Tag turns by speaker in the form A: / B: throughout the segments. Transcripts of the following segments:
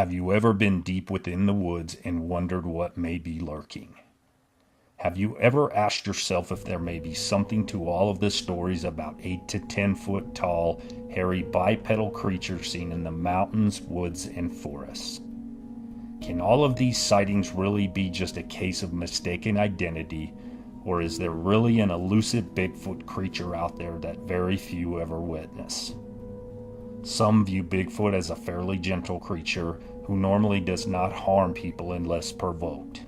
A: Have you ever been deep within the woods and wondered what may be lurking? Have you ever asked yourself if there may be something to all of the stories about 8 to 10 foot tall, hairy bipedal creatures seen in the mountains, woods, and forests? Can all of these sightings really be just a case of mistaken identity, or is there really an elusive Bigfoot creature out there that very few ever witness? Some view Bigfoot as a fairly gentle creature who normally does not harm people unless provoked.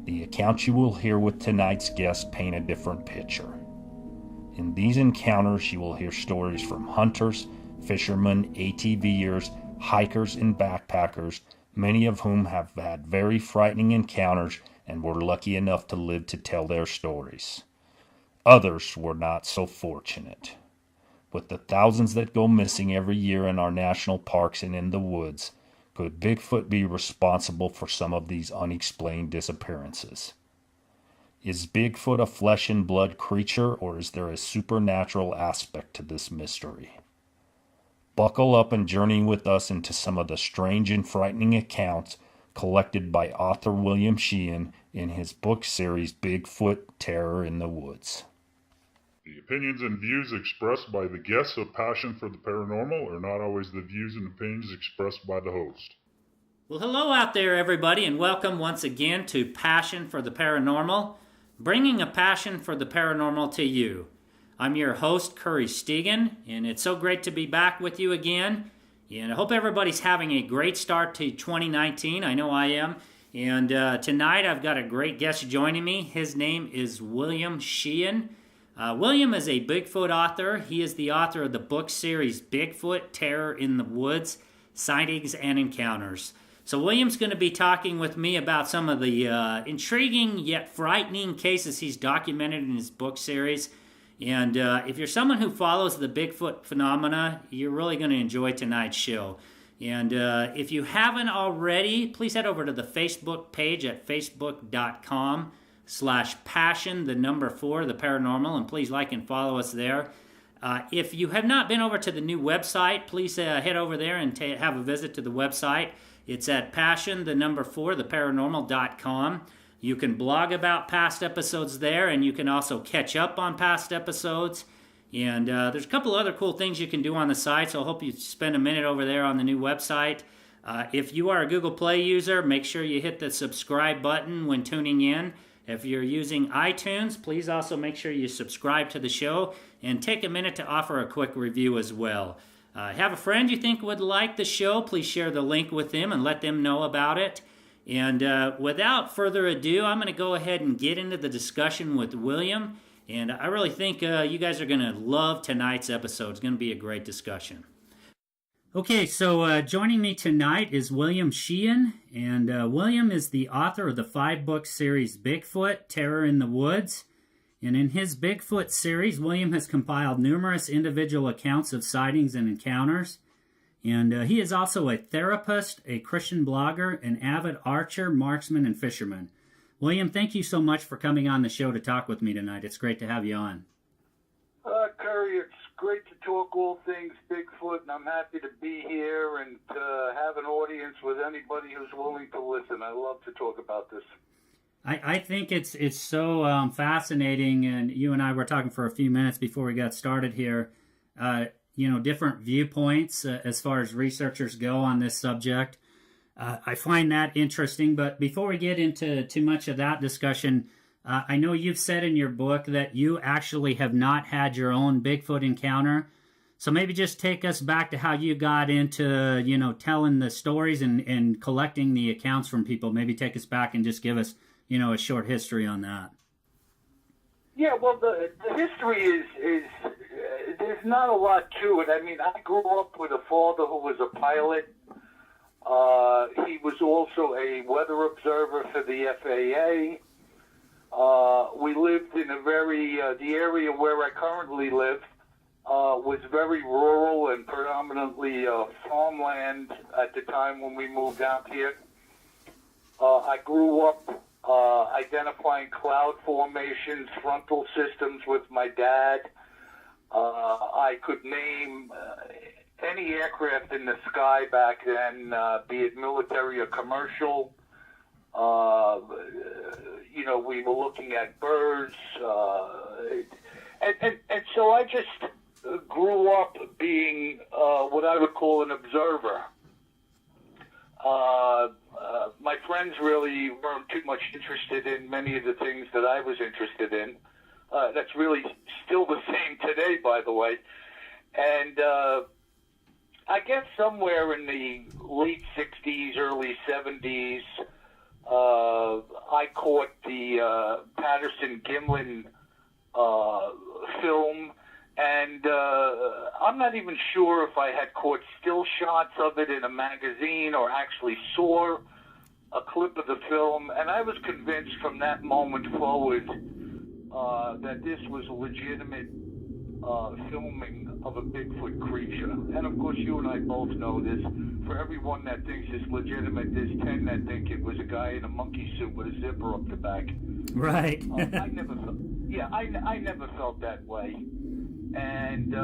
A: The accounts you will hear with tonight's guest paint a different picture. In these encounters, you will hear stories from hunters, fishermen, ATVers, hikers, and backpackers, many of whom have had very frightening encounters and were lucky enough to live to tell their stories. Others were not so fortunate. With the thousands that go missing every year in our national parks and in the woods, could Bigfoot be responsible for some of these unexplained disappearances? Is Bigfoot a flesh and blood creature, or is there a supernatural aspect to this mystery? Buckle up and journey with us into some of the strange and frightening accounts collected by author J Sheehan in his book series Bigfoot, Terror in the Woods.
B: The opinions and views expressed by the guests of Passion for the Paranormal are not always the views and opinions expressed by the host.
C: Well, hello out there, everybody, and welcome once again to Passion for the Paranormal, bringing a passion for the paranormal to you. I'm your host, Curry Stegan, and it's so great to be back with you again. And I hope everybody's having a great start to 2019. I know I am. And tonight I've got a great guest joining me. His name is J Sheehan. William is a Bigfoot author. He is the author of the book series Bigfoot, Terror in the Woods, Sightings and Encounters. So William's going to be talking with me about some of the intriguing yet frightening cases he's documented in his book series. And if you're someone who follows the Bigfoot phenomena, you're really going to enjoy tonight's show. And if you haven't already, please head over to the Facebook page at facebook.com/passion, the number 4, the paranormal, and please like and follow us there. If you have not been over to the new website, please head over there and have a visit to the website. It's at passion, the number 4, the paranormal.com. You can blog about past episodes there, and you can also catch up on past episodes. And there's a couple other cool things you can do on the site, so I hope you spend a minute over there on the new website. If you are a Google Play user, make sure you hit the subscribe button when tuning in. If you're using iTunes, please also make sure you subscribe to the show and take a minute to offer a quick review as well. Have a friend you think would like the show, please share the link with them and let them know about it. And without further ado, I'm going to go ahead and get into the discussion with William. And I really think you guys are going to love tonight's episode. It's going to be a great discussion. Okay, so joining me tonight is J Sheehan, and William is the author of the 5-book series Bigfoot, Terror in the Woods. And in his Bigfoot series, William has compiled numerous individual accounts of sightings and encounters. And he is also a therapist, a Christian blogger, an avid archer, marksman, and fisherman. William, thank you so much for coming on the show to talk with me tonight. It's great to have you on.
D: Curry, it's great to talk all things Bigfoot, and I'm happy to be here and have an audience with anybody who's willing to listen. I love to talk about this.
C: I think it's so fascinating, and you and I were talking for a few minutes before we got started here. Different viewpoints as far as researchers go on this subject. I find that interesting, but before we get into too much of that discussion, I know you've said in your book that you actually have not had your own Bigfoot encounter. So maybe just take us back to how you got into, telling the stories and collecting the accounts from people. Maybe take us back and just give us, a short history on that.
D: Yeah, well, the history is there's not a lot to it. I mean, I grew up with a father who was a pilot. He was also a weather observer for the FAA. We lived in the area where I currently live was very rural and predominantly farmland at the time when we moved out here. I grew up identifying cloud formations, frontal systems with my dad. I could name any any aircraft in the sky back then, be it military or commercial. We were looking at birds, and so I just grew up being what I would call an observer. My friends really weren't too much interested in many of the things that I was interested in. That's really still the same today, by the way. And I guess somewhere in the late 60s, early 70s, I caught the Patterson-Gimlin film, and I'm not even sure if I had caught still shots of it in a magazine or actually saw a clip of the film, and I was convinced from that moment forward that this was a legitimate filming of a Bigfoot creature. And of course, you and I both know this. For every one that thinks it's legitimate, there's 10 that think it was a guy in a monkey suit with a zipper up the back.
C: Right.
D: I never felt that way. And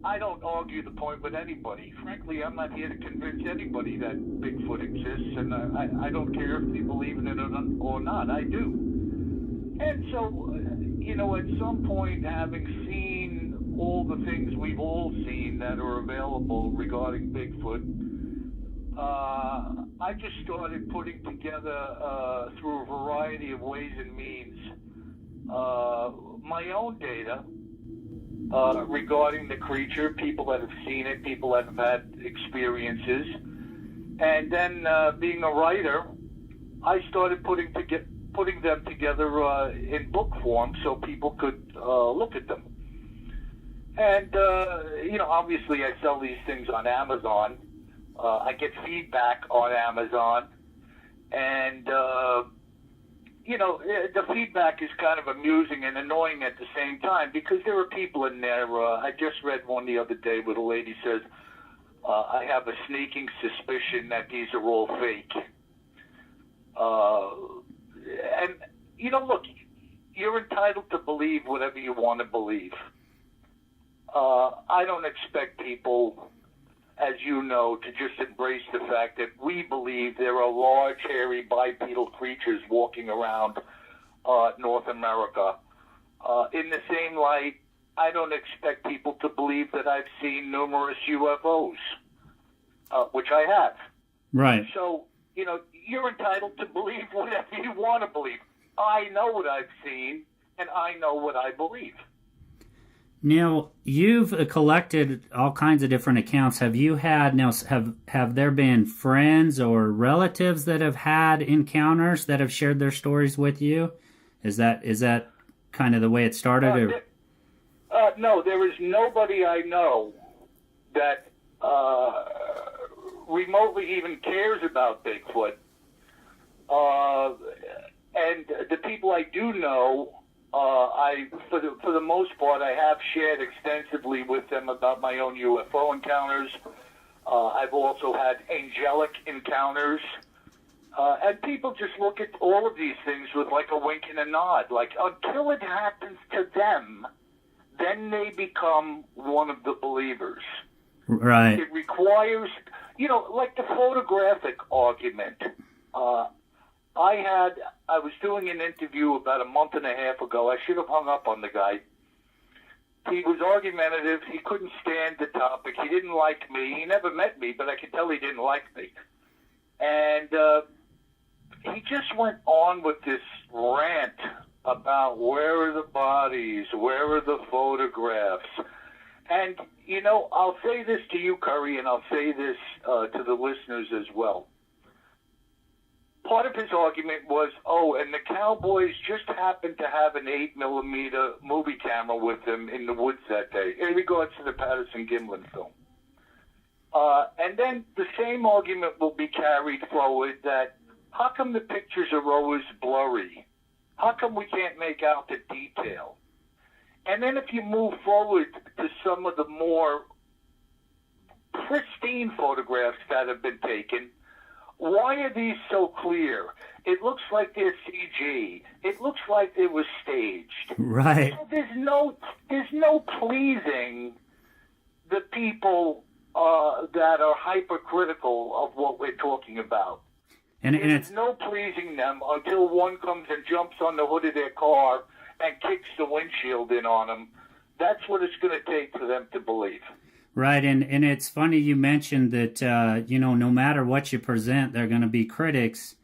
D: I don't argue the point with anybody. Frankly, I'm not here to convince anybody that Bigfoot exists, and I don't care if they believe in it or not. I do. And so, at some point, having seen all the things we've all seen that are available regarding Bigfoot, I just started putting together, through a variety of ways and means, my own data regarding the creature, people that have seen it, people that have had experiences. And then, being a writer, I started putting them together in book form so people could look at them. And, obviously I sell these things on Amazon. I get feedback on Amazon. And, the feedback is kind of amusing and annoying at the same time because there are people in there. I just read one the other day where the lady says, I have a sneaking suspicion that these are all fake. And, look, you're entitled to believe whatever you want to believe. I don't expect people, as you know, to just embrace the fact that we believe there are large, hairy, bipedal creatures walking around North America. In the same light, I don't expect people to believe that I've seen numerous UFOs, which I have.
C: Right.
D: So, you're entitled to believe whatever you want to believe. I know what I've seen, and I know what I believe.
C: Now, you've collected all kinds of different accounts. Have you had, have there been friends or relatives that have had encounters that have shared their stories with you? Is that kind of the way it started?
D: No, there is nobody I know that remotely even cares about Bigfoot. And the people I do know, for the most part, I have shared extensively with them about my own UFO encounters. I've also had angelic encounters. And people just look at all of these things with like a wink and a nod. Like, until it happens to them, then they become one of the believers.
C: Right.
D: It requires, like the photographic argument. I was doing an interview about a month and a half ago. I should have hung up on the guy. He was argumentative. He couldn't stand the topic. He didn't like me. He never met me, but I could tell he didn't like me. And he just went on with this rant about where are the bodies, where are the photographs. And, I'll say this to you, Curry, and I'll say this to the listeners as well. Part of his argument was, and the Cowboys just happened to have an 8mm movie camera with them in the woods that day, in regards to the Patterson-Gimlin film. And then the same argument will be carried forward that, how come the pictures are always blurry? How come we can't make out the detail? And then if you move forward to some of the more pristine photographs that have been taken, why are these so clear? It looks like they're CG. It looks like they were staged.
C: Right.
D: So there's no pleasing the people that are hypercritical of what we're talking about.
C: And
D: There's
C: it's
D: no pleasing them until one comes and jumps on the hood of their car and kicks the windshield in on them. That's what it's going to take for them to believe.
C: right. And it's funny you mentioned that, no matter what you present, they're going to be critics.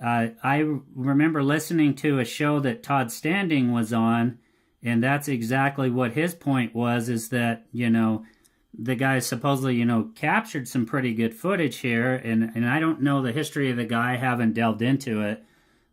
C: I remember listening to a show that Todd Standing was on, and that's exactly what his point was, is that, the guy supposedly, captured some pretty good footage here, and I don't know the history of the guy, haven't delved into it,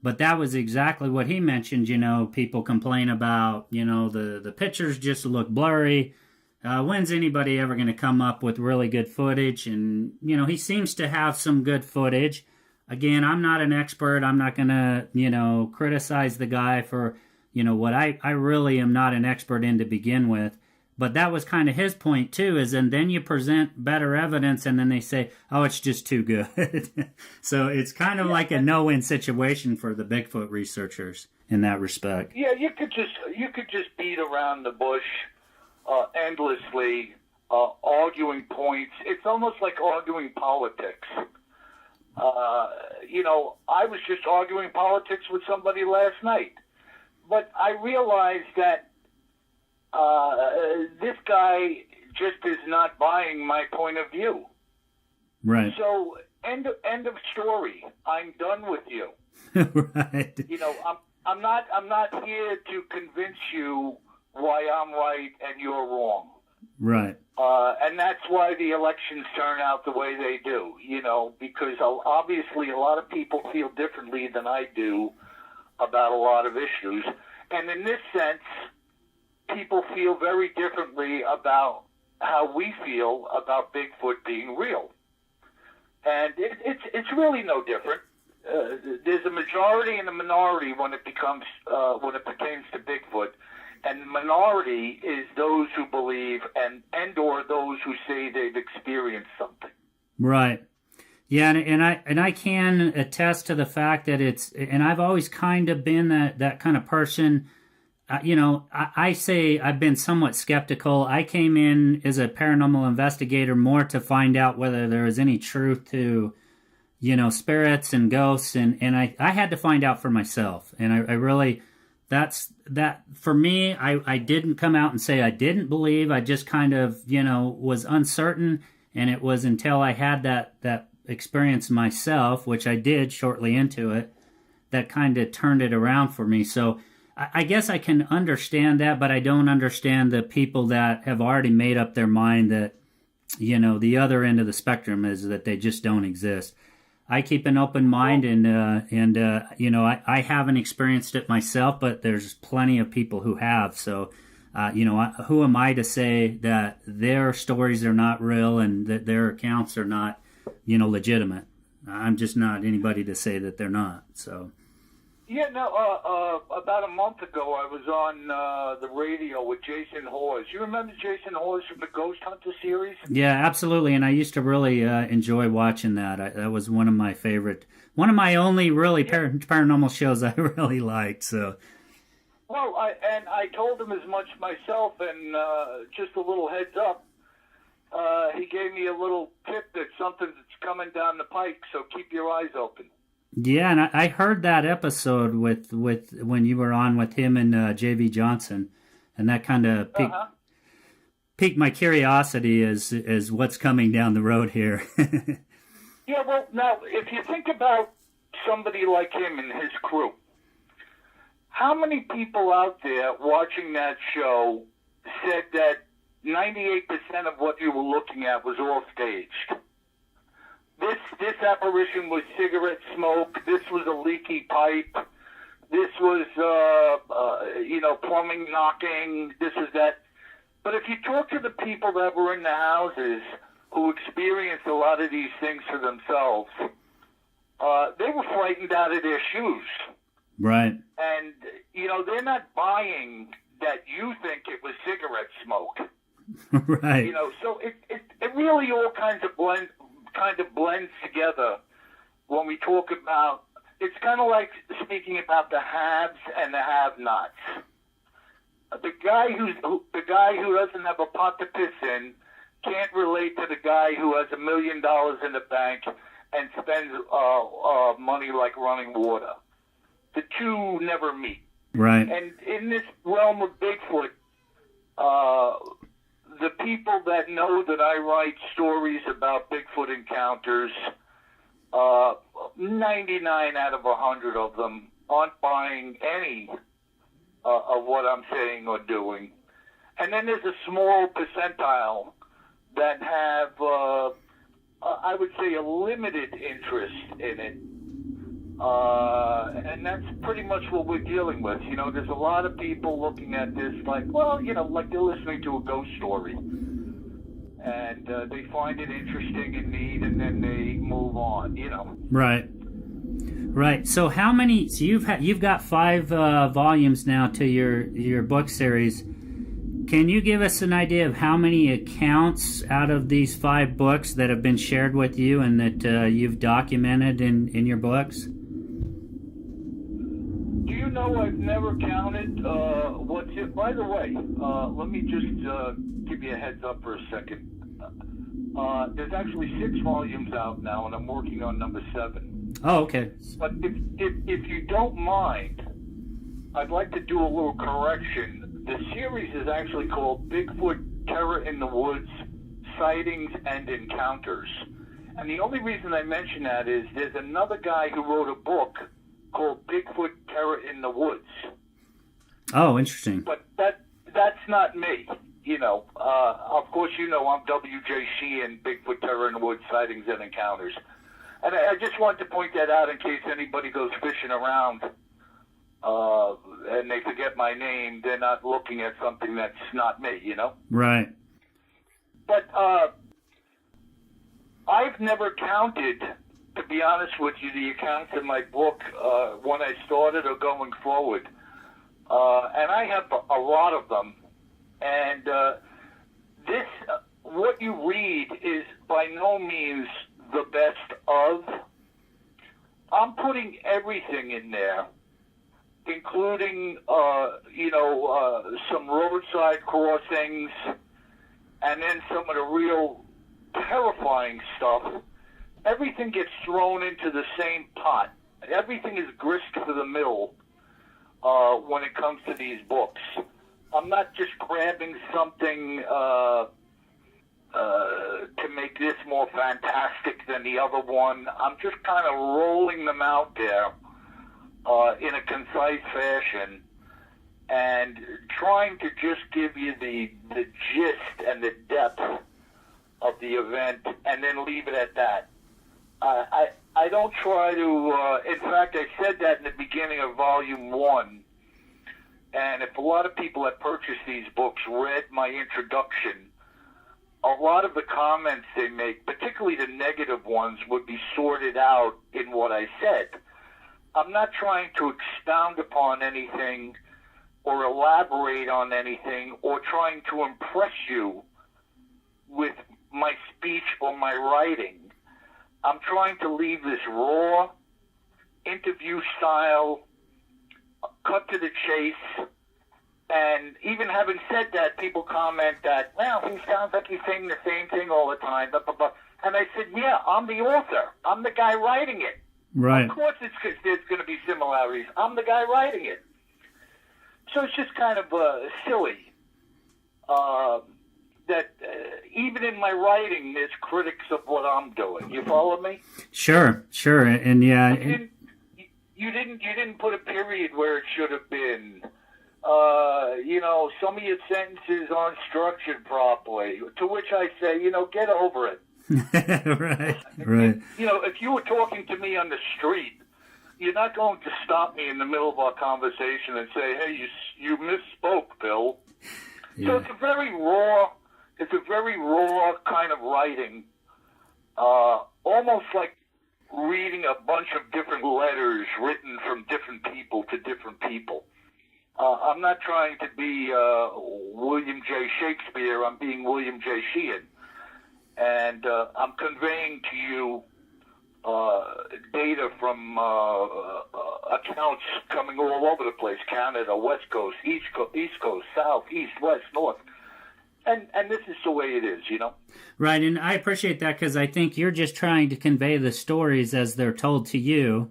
C: but that was exactly what he mentioned. People complain about, the pictures just look blurry. When's anybody ever going to come up with really good footage? And, he seems to have some good footage. Again, I'm not an expert. I'm not going to, criticize the guy for, what I really am not an expert in to begin with. But that was kind of his point, too, is and then you present better evidence, and then they say, oh, it's just too good. So it's kind of like a no-win situation for the Bigfoot researchers in that respect.
D: Yeah, you could just beat around the bush endlessly, arguing points. It's almost like arguing politics. I was just arguing politics with somebody last night. But I realized that this guy just is not buying my point of view.
C: Right.
D: So, end of story. I'm done with you.
C: Right.
D: I'm not here to convince you why I'm right and you're wrong.
C: Right.
D: And that's why the elections turn out the way they do, because obviously a lot of people feel differently than I do about a lot of issues. And in this sense, people feel very differently about how we feel about Bigfoot being real. And it's really no different. There's a majority and a minority when it pertains to Bigfoot. And the minority is those who believe and or those who say they've experienced something.
C: Right. Yeah, and I can attest to the fact that and I've always kind of been that kind of person. I say I've been somewhat skeptical. I came in as a paranormal investigator more to find out whether there was any truth to, spirits and ghosts, and I had to find out for myself. And I really, that for me, I didn't come out and say I didn't believe. I just kind of, was uncertain, and it was until I had that experience myself, which I did shortly into it, that kind of turned it around for me. So I guess I can understand that, but I don't understand the people that have already made up their mind that, the other end of the spectrum is that they just don't exist. I keep an open mind, and I haven't experienced it myself, but there's plenty of people who have. So, who am I to say that their stories are not real and that their accounts are not, legitimate? I'm just not anybody to say that they're not. So.
D: Yeah, no, about a month ago I was on the radio with Jason Hawes. You remember Jason Hawes from the Ghost Hunter series?
C: Yeah, absolutely, and I used to really enjoy watching that. That was one of my only really paranormal shows I really liked, so.
D: Well, I told him as much myself, and just a little heads up, he gave me a little tip that something's coming down the pike, so keep your eyes open.
C: Yeah, and I heard that episode with when you were on with him and J.V. Johnson, and that kind of piqued my curiosity as what's coming down the road here.
D: Yeah, well, now, if you think about somebody like him and his crew, how many people out there watching that show said that 98% of what you were looking at was all staged? This apparition was cigarette smoke. This was a leaky pipe. This was, plumbing knocking. This was that. But if you talk to the people that were in the houses who experienced a lot of these things for themselves, they were frightened out of their shoes.
C: Right.
D: And, they're not buying that you think it was cigarette smoke.
C: Right.
D: So it really all kind of blends together when we talk about. It's kind of like speaking about the haves and the have-nots. The guy who doesn't have a pot to piss in can't relate to the guy who has $1 million in the bank and spends money like running water. The two never meet.
C: Right.
D: And in this realm of Bigfoot, the people that know that I write stories about Bigfoot encounters, 99 out of 100 of them aren't buying any of what I'm saying or doing. And then there's a small percentile that have, I would say, a limited interest in it. And that's pretty much what we're dealing with. You know, there's a lot of people looking at this like, well, you know, like they're listening to a ghost story. And they find it interesting and neat, and then they move on, you know.
C: Right. Right. So how many? So you've got 5 volumes now to your book series. Can you give us an idea of how many accounts out of these 5 books that have been shared with you and that you've documented in your books?
D: Do you know I've never counted what's it? By the way, let me just give you a heads up for a second. There's actually 6 volumes out now, and I'm working on number 7.
C: Oh, okay.
D: But if you don't mind, I'd like to do a little correction. The series is actually called Bigfoot, Terror in the Woods, Sightings and Encounters. And the only reason I mention that is there's another guy who wrote a book called Bigfoot, Terror in the Woods.
C: Oh, interesting.
D: But that's not me. You know, of course, you know I'm J Sheehan, Bigfoot, Terror in the Woods, Sightings and Encounters. And I just wanted to point that out in case anybody goes fishing around and they forget my name. They're not looking at something that's not me, you know?
C: Right.
D: But I've never counted, to be honest with you, the accounts in my book when I started or going forward. And I have a lot of them. And this, what you read is by no means the best of. I'm putting everything in there, including, some roadside crossings, and then some of the real terrifying stuff. Everything gets thrown into the same pot. Everything is grist for the mill when it comes to these books. I'm not just grabbing something to make this more fantastic than the other one. I'm just kind of rolling them out there in a concise fashion and trying to just give you the gist and the depth of the event and then leave it at that. I don't try to, in fact, I said that in the beginning of Volume 1. And if a lot of people that purchased these books read my introduction, a lot of the comments they make, particularly the negative ones, would be sorted out in what I said. I'm not trying to expound upon anything or elaborate on anything or trying to impress you with my speech or my writing. I'm trying to leave this raw, interview style, cut to the chase, and even having said that, people comment that, well, he sounds like he's saying the same thing all the time, blah, blah, blah. And I said, yeah, I'm the author. I'm the guy writing it.
C: Right.
D: Of course there's going to be similarities. I'm the guy writing it. So it's just kind of silly that even in my writing, there's critics of what I'm doing. You follow me?
C: Sure. And yeah.
D: You didn't put a period where it should have been. Some of your sentences aren't structured properly. To which I say, get over it.
C: Right.
D: If you were talking to me on the street, you're not going to stop me in the middle of our conversation and say, hey, you misspoke, Bill. Yeah. So it's a very raw kind of writing, almost like reading a bunch of different letters written from different people to different people. I'm not trying to be William J. Shakespeare. I'm being William J. Sheehan. And I'm conveying to you data from accounts coming all over the place, Canada, West Coast, East Coast, South, East, West, North. and this is the way it is, you know.
C: Right, and I appreciate that because I think you're just trying to convey the stories as they're told to you.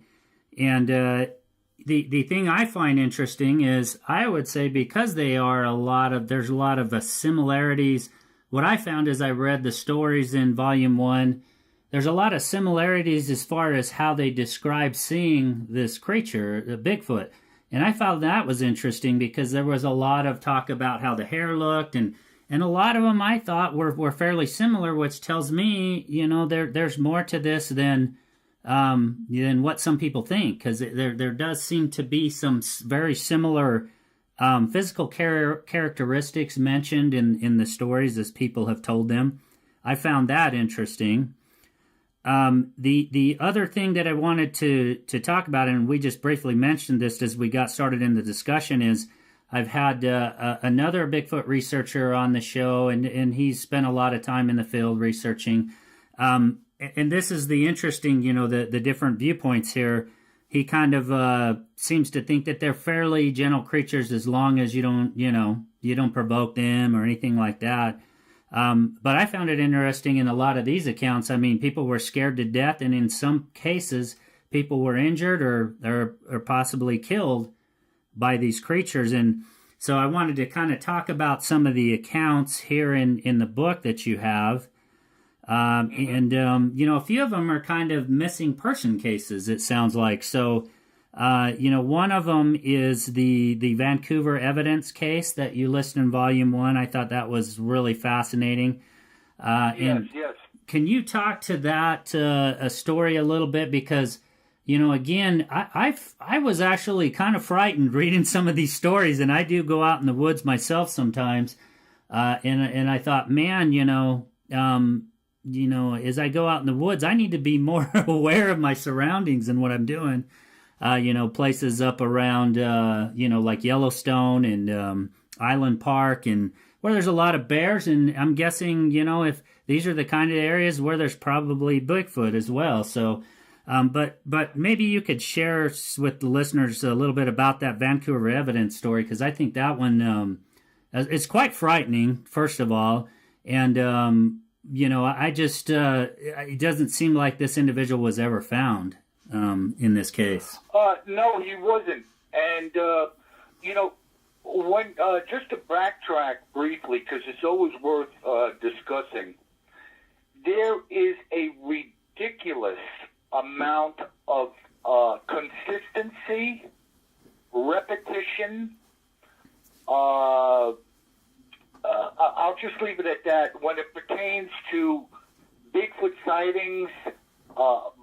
C: And the thing I find interesting is, I would say, because there's a lot of similarities. What I found as I read the stories in Volume 1, there's a lot of similarities as far as how they describe seeing this creature, the Bigfoot. And I found that was interesting because there was a lot of talk about how the hair looked, and a lot of them I thought were fairly similar, which tells me, there's more to this than what some people think, because there does seem to be some very similar physical characteristics mentioned in the stories as people have told them. I found that interesting. The other thing that I wanted to talk about, and we just briefly mentioned this as we got started in the discussion, is I've had another Bigfoot researcher on the show, and he's spent a lot of time in the field researching. And this is the interesting, the different viewpoints here. He kind of seems to think that they're fairly gentle creatures as long as you don't provoke them or anything like that. But I found it interesting in a lot of these accounts. I mean, people were scared to death, and in some cases, people were injured or possibly killed by these creatures. And so I wanted to kind of talk about some of the accounts here in the book that you have. A few of them are kind of missing person cases, it sounds like. So, one of them is the Vancouver evidence case that you list in Volume 1. I thought that was really fascinating.
D: Yes.
C: Can you talk to that a story a little bit? Because, again, I was actually kind of frightened reading some of these stories, and I do go out in the woods myself sometimes. And I thought, man, as I go out in the woods, I need to be more aware of my surroundings and what I'm doing. Places up around, like Yellowstone and Island Park, and where there's a lot of bears. And I'm guessing, if these are the kind of areas where there's probably Bigfoot as well. So, but maybe you could share with the listeners a little bit about that Vancouver evidence story, because I think that one it's quite frightening, first of all, and I just it doesn't seem like this individual was ever found in this case.
D: No, he wasn't. And when just to backtrack briefly, because it's always worth discussing, there is a ridiculous amount of consistency, repetition. I'll just leave it at that. When it pertains to Bigfoot sightings,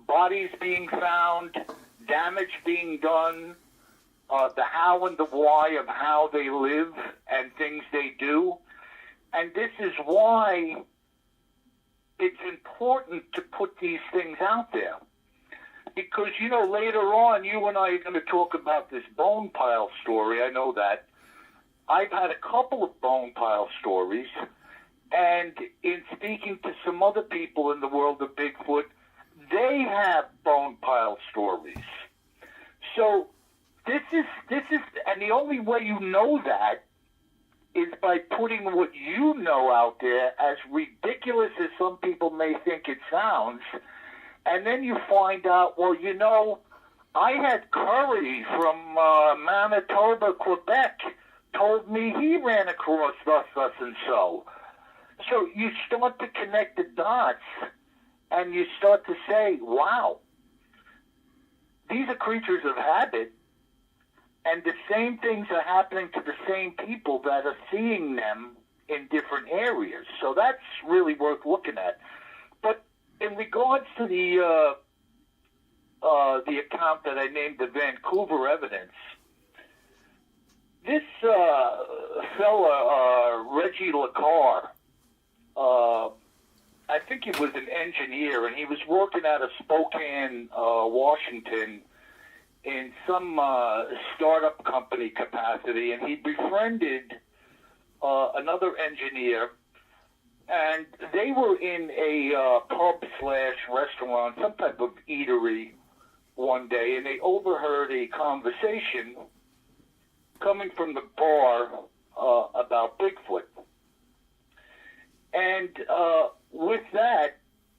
D: bodies being found, damage being done, the how and the why of how they live and things they do. And this is why it's important to put these things out there. Because, later on, you and I are going to talk about this bone pile story. I know that. I've had a couple of bone pile stories, and in speaking to some other people in the world of Bigfoot, they have bone pile stories. So this is, and the only way you know that is by putting what you know out there, as ridiculous as some people may think it sounds, and then you find out, well, I had Curry from Manitoba, Quebec, told me he ran across thus and so. So you start to connect the dots, and you start to say, wow, these are creatures of habit, and the same things are happening to the same people that are seeing them in different areas. So that's really worth looking at. But in regards to the account that I named the Vancouver evidence, this fella, Reggie LaCar, I think he was an engineer, and he was working out of Spokane, Washington, in some startup company capacity, and he befriended another engineer, and they were in a pub/restaurant, some type of eatery one day, and they overheard a conversation coming from the bar about Bigfoot. And with that,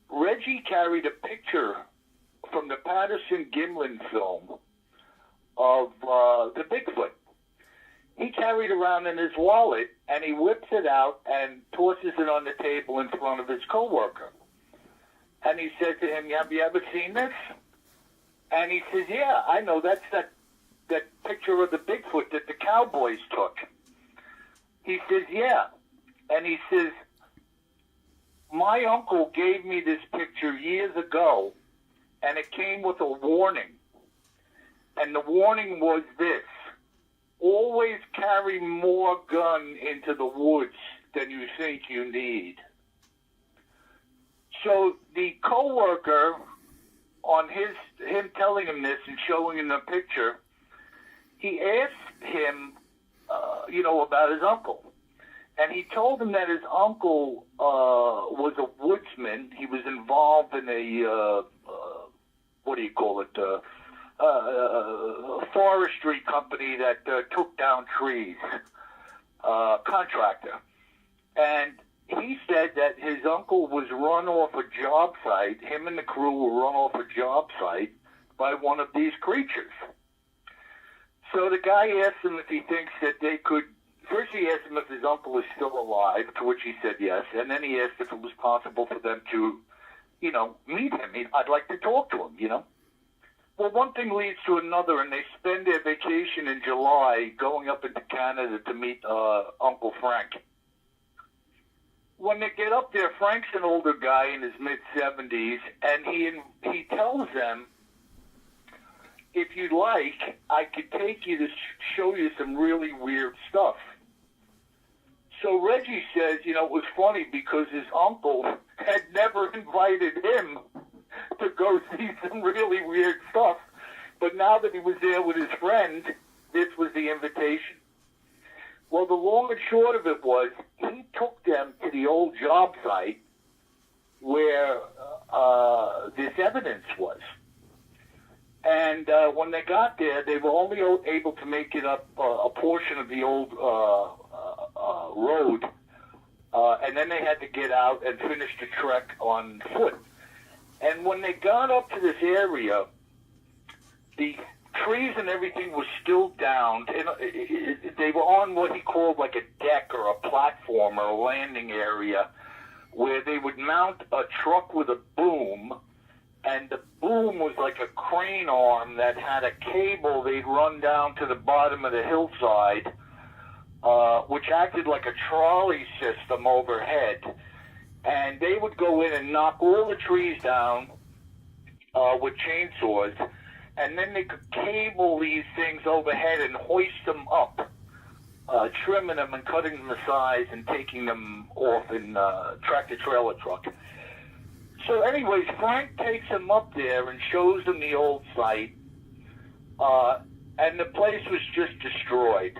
D: Reggie carried a picture from the Patterson-Gimlin film of the Bigfoot. He carried around in his wallet, and he whips it out and tosses it on the table in front of his coworker. And he said to him, "Have you ever seen this?" And he says, "Yeah, I know. That's that picture of the Bigfoot that the cowboys took." He says, "Yeah." And he says, "My uncle gave me this picture years ago, and it came with a warning. And the warning was this: always carry more gun into the woods than you think you need." So the coworker, on him telling him this and showing him the picture, he asked him, about his uncle. And he told him that his uncle was a woodsman. He was involved in a, forestry company that took down trees, contractor. And he said that his uncle was run off a job site, him and the crew were run off a job site by one of these creatures. So the guy asked him if he thinks that they could. First, he asked him if his uncle is still alive, to which he said yes. And then he asked if it was possible for them to, meet him. I'd like to talk to him, Well, one thing leads to another, and they spend their vacation in July going up into Canada to meet Uncle Frank. When they get up there, Frank's an older guy in his mid-70s, and he tells them, "If you'd like, I could take you to show you some really weird stuff." So Reggie says, it was funny because his uncle had never invited him to go see some really weird stuff. But now that he was there with his friend, this was the invitation. Well, the long and short of it was, he took them to the old job site where this evidence was. And when they got there, they were only able to make it up a portion of the old road, and then they had to get out and finish the trek on foot. And when they got up to this area, the trees and everything was still down. And they were on what he called like a deck or a platform or a landing area where they would mount a truck with a boom, and the boom was like a crane arm that had a cable they'd run down to the bottom of the hillside, which acted like a trolley system overhead. And they would go in and knock all the trees down with chainsaws, and then they could cable these things overhead and hoist them up, trimming them and cutting them to size and taking them off in tractor-trailer truck. So anyways, Frank takes them up there and shows them the old site, and the place was just destroyed.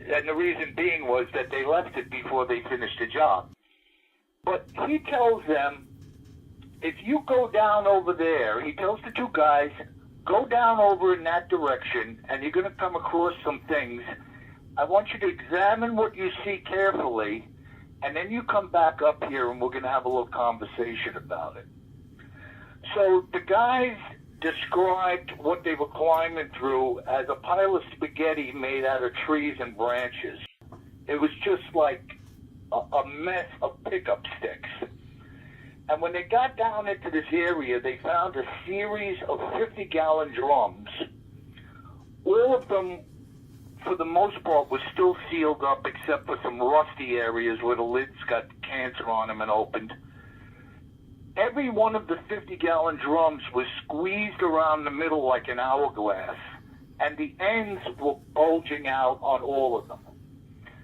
D: And the reason being was that they left it before they finished the job. But he tells them, if you go down over there, he tells the two guys, go down over in that direction, and you're going to come across some things. I want you to examine what you see carefully, and then you come back up here, and we're going to have a little conversation about it. So the guys described what they were climbing through as a pile of spaghetti made out of trees and branches. It was just like a mess of pickup sticks. And when they got down into this area, they found a series of 50-gallon drums. All of them, for the most part, were still sealed up except for some rusty areas where the lids got cancer on them and opened. Every one of the 50-gallon drums was squeezed around the middle like an hourglass, and the ends were bulging out on all of them.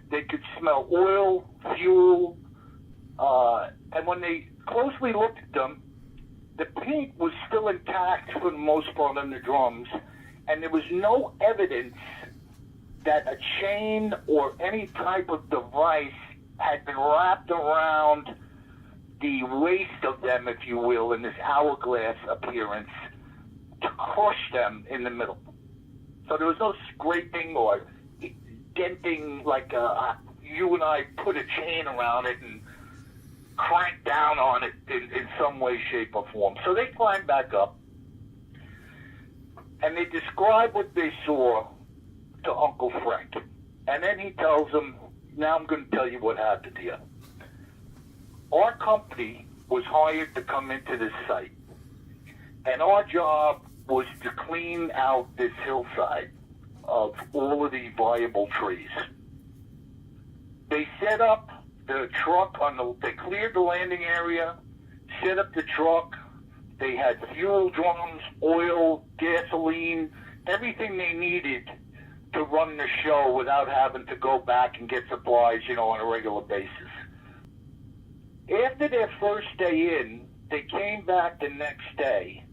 D: They could smell oil, fuel, and when they closely looked at them, the paint was still intact for the most part on the drums, and there was no evidence that a chain or any type of device had been wrapped around the waist of them, if you will, in this hourglass appearance to crush them in the middle. So there was no scraping or denting like you and I put a chain around it and crank down on it in some way, shape, or form. So they climb back up, and they describe what they saw to Uncle Frank. And then he tells them, now I'm going to tell you what happened here. Our company was hired to come into this site, and our job was to clean out this hillside of all of the viable trees. They set up the truck they cleared the landing area, set up the truck. They had fuel drums, oil, gasoline, everything they needed to run the show without having to go back and get supplies, on a regular basis. After their first day in, they came back the next day,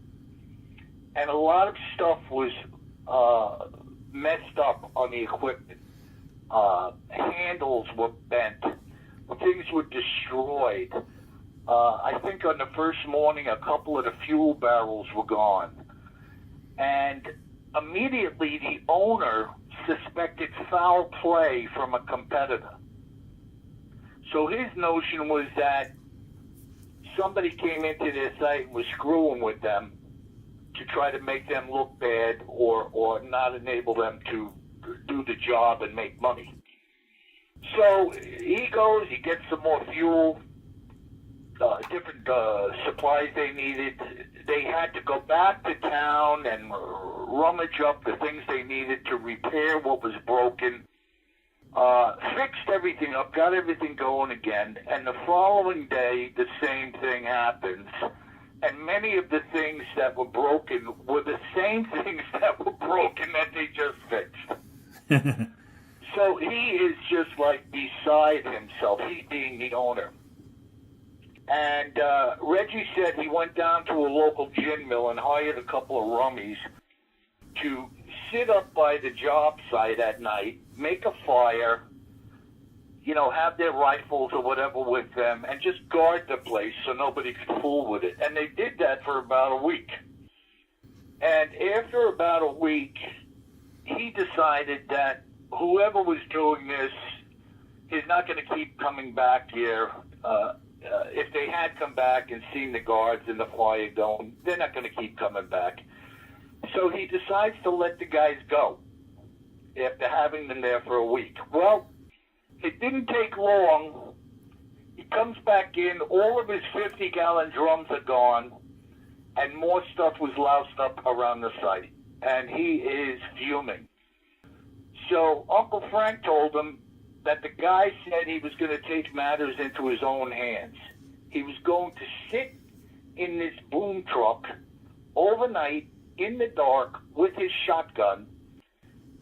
D: and a lot of stuff was messed up on the equipment. Handles were bent. Things were destroyed. I think on the first morning, a couple of the fuel barrels were gone. And immediately, the owner suspected foul play from a competitor. So his notion was that somebody came into their site and was screwing with them to try to make them look bad or not enable them to do the job and make money. So he goes, he gets some more fuel, different supplies they needed. They had to go back to town and rummage up the things they needed to repair what was broken. Fixed everything up, got everything going again, and the following day, the same thing happens. And many of the things that were broken were the same things that were broken that they just fixed. So he is just like beside himself, he being the owner. And Reggie said he went down to a local gin mill and hired a couple of rummies to sit up by the job site at night, make a fire, have their rifles or whatever with them, and just guard the place so nobody could fool with it. And they did that for about a week. And after about a week, he decided that whoever was doing this is not going to keep coming back here. If they had come back and seen the guards and the fire going, they're not going to keep coming back. So he decides to let the guys go after having them there for a week. Well, it didn't take long. He comes back in, all of his 50-gallon drums are gone, and more stuff was loused up around the site. And he is fuming. So Uncle Frank told him that the guy said he was going to take matters into his own hands. He was going to sit in this boom truck overnight in the dark with his shotgun,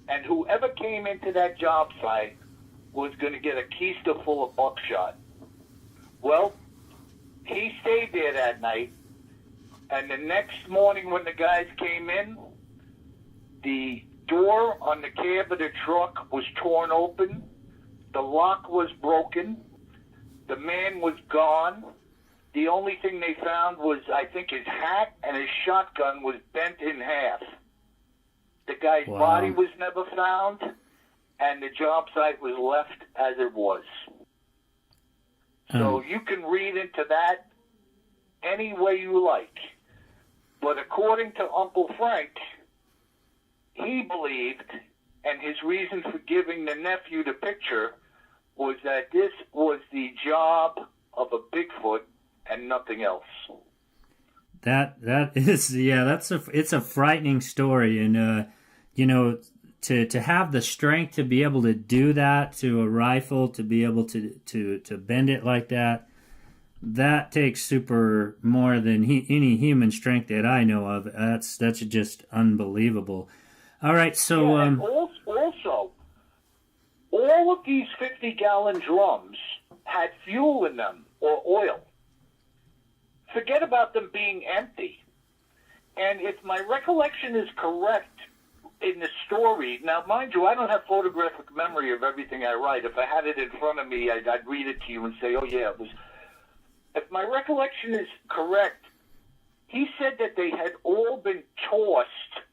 D: and whoever came into that job site was going to get a keister full of buckshot. Well, he stayed there that night, and the next morning when the guys came in, the door on the cab of the truck was torn open, the lock was broken, the man was gone. The only thing they found was, I think, his hat, and his shotgun was bent in half. The guy's body was never found, and the job site was left as it was. So you can read into that any way you like. But according to Uncle Frank, he believed, and his reason for giving the nephew the picture was that this was the job of a Bigfoot and nothing else.
C: That is, it's a frightening story, and to have the strength to be able to do that to a rifle, to be able to bend it like that, that takes super more than any human strength that I know of. That's just unbelievable. All right, so
D: and also, all of these 50-gallon drums had fuel in them or oil. Forget about them being empty. And if my recollection is correct in the story, now mind you, I don't have photographic memory of everything I write. If I had it in front of me, I'd read it to you and say, oh yeah, it was. If my recollection is correct, he said that they had all been tossed,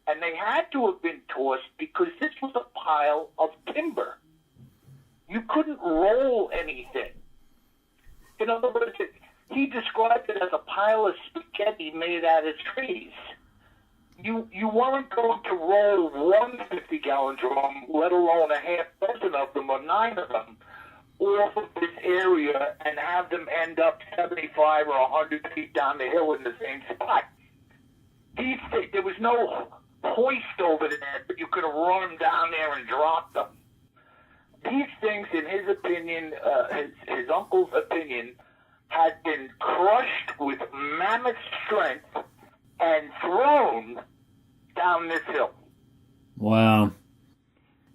D: and they had to have been tossed because this was a pile of timber. You couldn't roll anything. In other words, he described it as a pile of spaghetti made out of trees. You weren't going to roll one 50-gallon drum, let alone a half dozen of them or 9 of them, off of this area and have them end up 75 or 100 feet down the hill in the same spot. There was no hoist over there, but you could have run them down there and dropped them. These things, in his opinion, his uncle's opinion, had been crushed with mammoth strength and thrown down this hill.
C: Wow.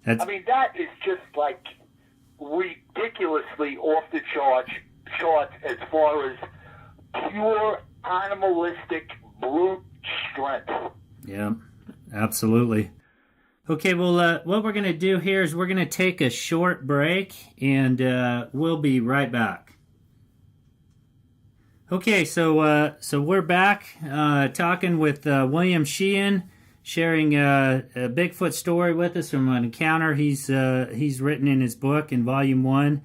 D: I mean, that is just like ridiculously off the charts as far as pure animalistic brute strength.
C: Yeah, absolutely. Okay, well, what we're going to do here is we're going to take a short break, and we'll be right back. Okay, so we're back talking with William Sheehan, sharing a Bigfoot story with us from an encounter he's written in his book in Volume 1.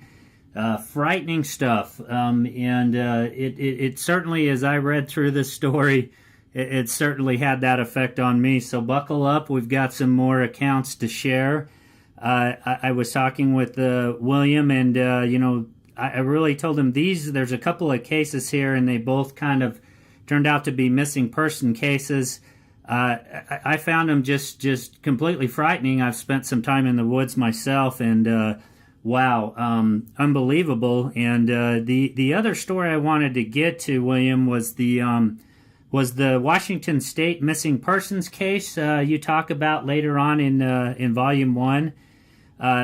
C: Frightening stuff, and it certainly, as I read through this story, it certainly had that effect on me. So buckle up. We've got some more accounts to share. I was talking with William, and I really told him there's a couple of cases here, and they both kind of turned out to be missing person cases. I found them just completely frightening. I've spent some time in the woods myself, and wow, unbelievable. And the other story I wanted to get to, William, was the Washington State missing persons case you talk about later on in Volume 1.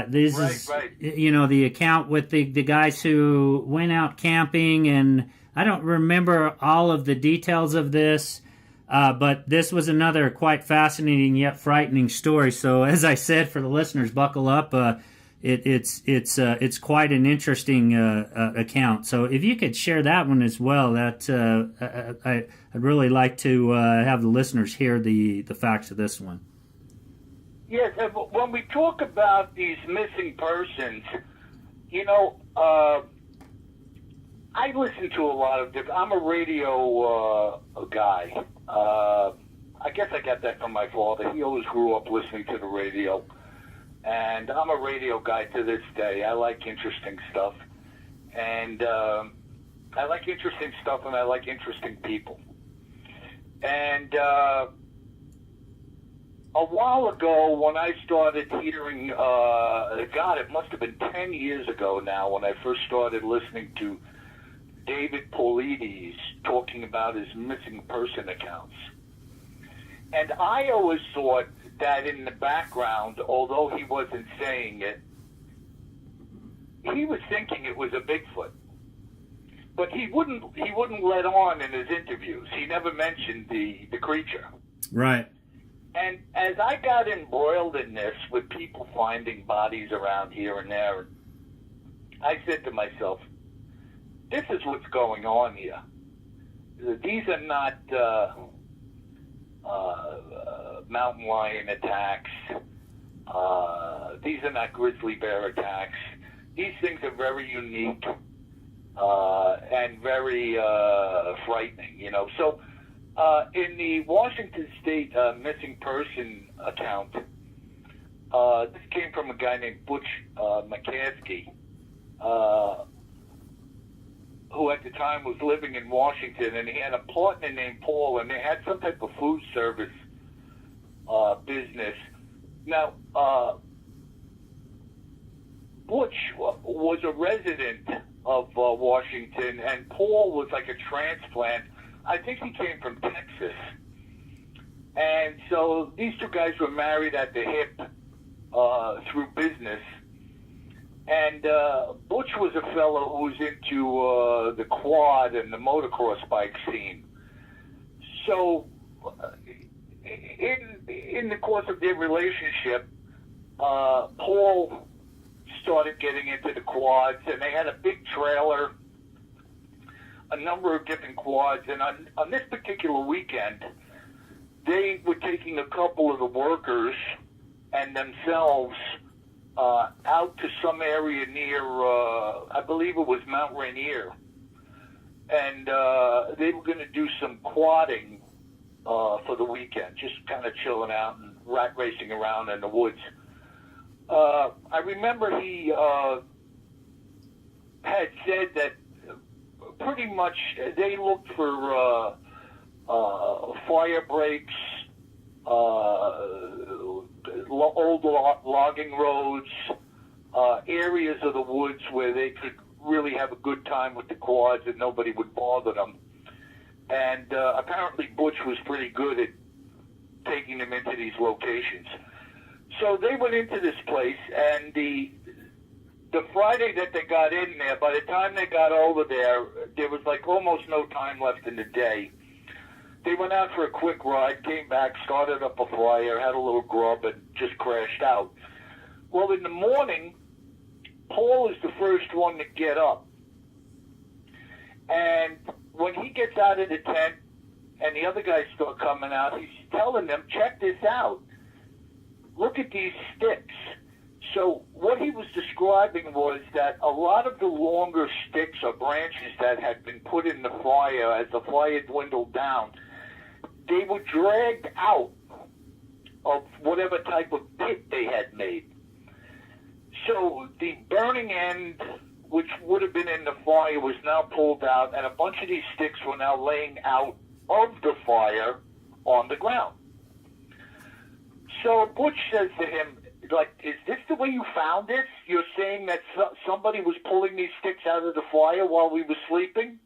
C: This is the account with the guys who went out camping, and I don't remember all of the details of this, but this was another quite fascinating yet frightening story. So as I said, for the listeners, buckle up. It's quite an interesting account. So if you could share that one as well, that I'd really like to have the listeners hear the facts of this one.
D: Yes, when we talk about these missing persons, I listen to a lot of different. I'm a radio guy. I guess I got that from my father. He always grew up listening to the radio. And I'm a radio guy to this day. I like interesting stuff. And I like interesting stuff, and I like interesting people. And a while ago, when I started hearing, it must have been 10 years ago now, when I first started listening to David Paulides talking about his missing person accounts. And I always thought that in the background, although he wasn't saying it, he was thinking it was a Bigfoot. But he wouldn't let on in his interviews. He never mentioned the creature.
C: Right.
D: And as I got embroiled in this with people finding bodies around here and there, I said to myself, this is what's going on here. These are not mountain lion attacks. These are not grizzly bear attacks. These things are very unique and very frightening, So in the Washington State missing person account, this came from a guy named Butch McCaskey, who at the time was living in Washington, and he had a partner named Paul, and they had some type of food service business. Now, Butch was a resident of Washington, and Paul was like a transplant. I think he came from Texas. And so these two guys were married at the hip through business. And Butch was a fellow who was into the quad and the motocross bike scene. So in the course of their relationship, Paul started getting into the quads, and they had a big trailer, a number of different quads. And on this particular weekend, they were taking a couple of the workers and themselves out to some area near, I believe it was Mount Rainier. And they were going to do some quadding for the weekend, just kind of chilling out and rat racing around in the woods. I remember he had said that pretty much they looked for fire breaks, old logging roads, areas of the woods where they could really have a good time with the quads and nobody would bother them. And apparently Butch was pretty good at taking them into these locations. So they went into this place, and the Friday that they got in there, by the time they got over there, there was like almost no time left in the day. They went out for a quick ride, came back, started up a fire, had a little grub, and just crashed out. Well, in the morning, Paul is the first one to get up. And when he gets out of the tent and the other guys start coming out, he's telling them, check this out. Look at these sticks. So what he was describing was that a lot of the longer sticks or branches that had been put in the fire as the fire dwindled down, they were dragged out of whatever type of pit they had made. So the burning end, which would have been in the fire, was now pulled out, and a bunch of these sticks were now laying out of the fire on the ground. So Butch says to him, like, is this the way you found this? You're saying that somebody was pulling these sticks out of the fire while we were sleeping?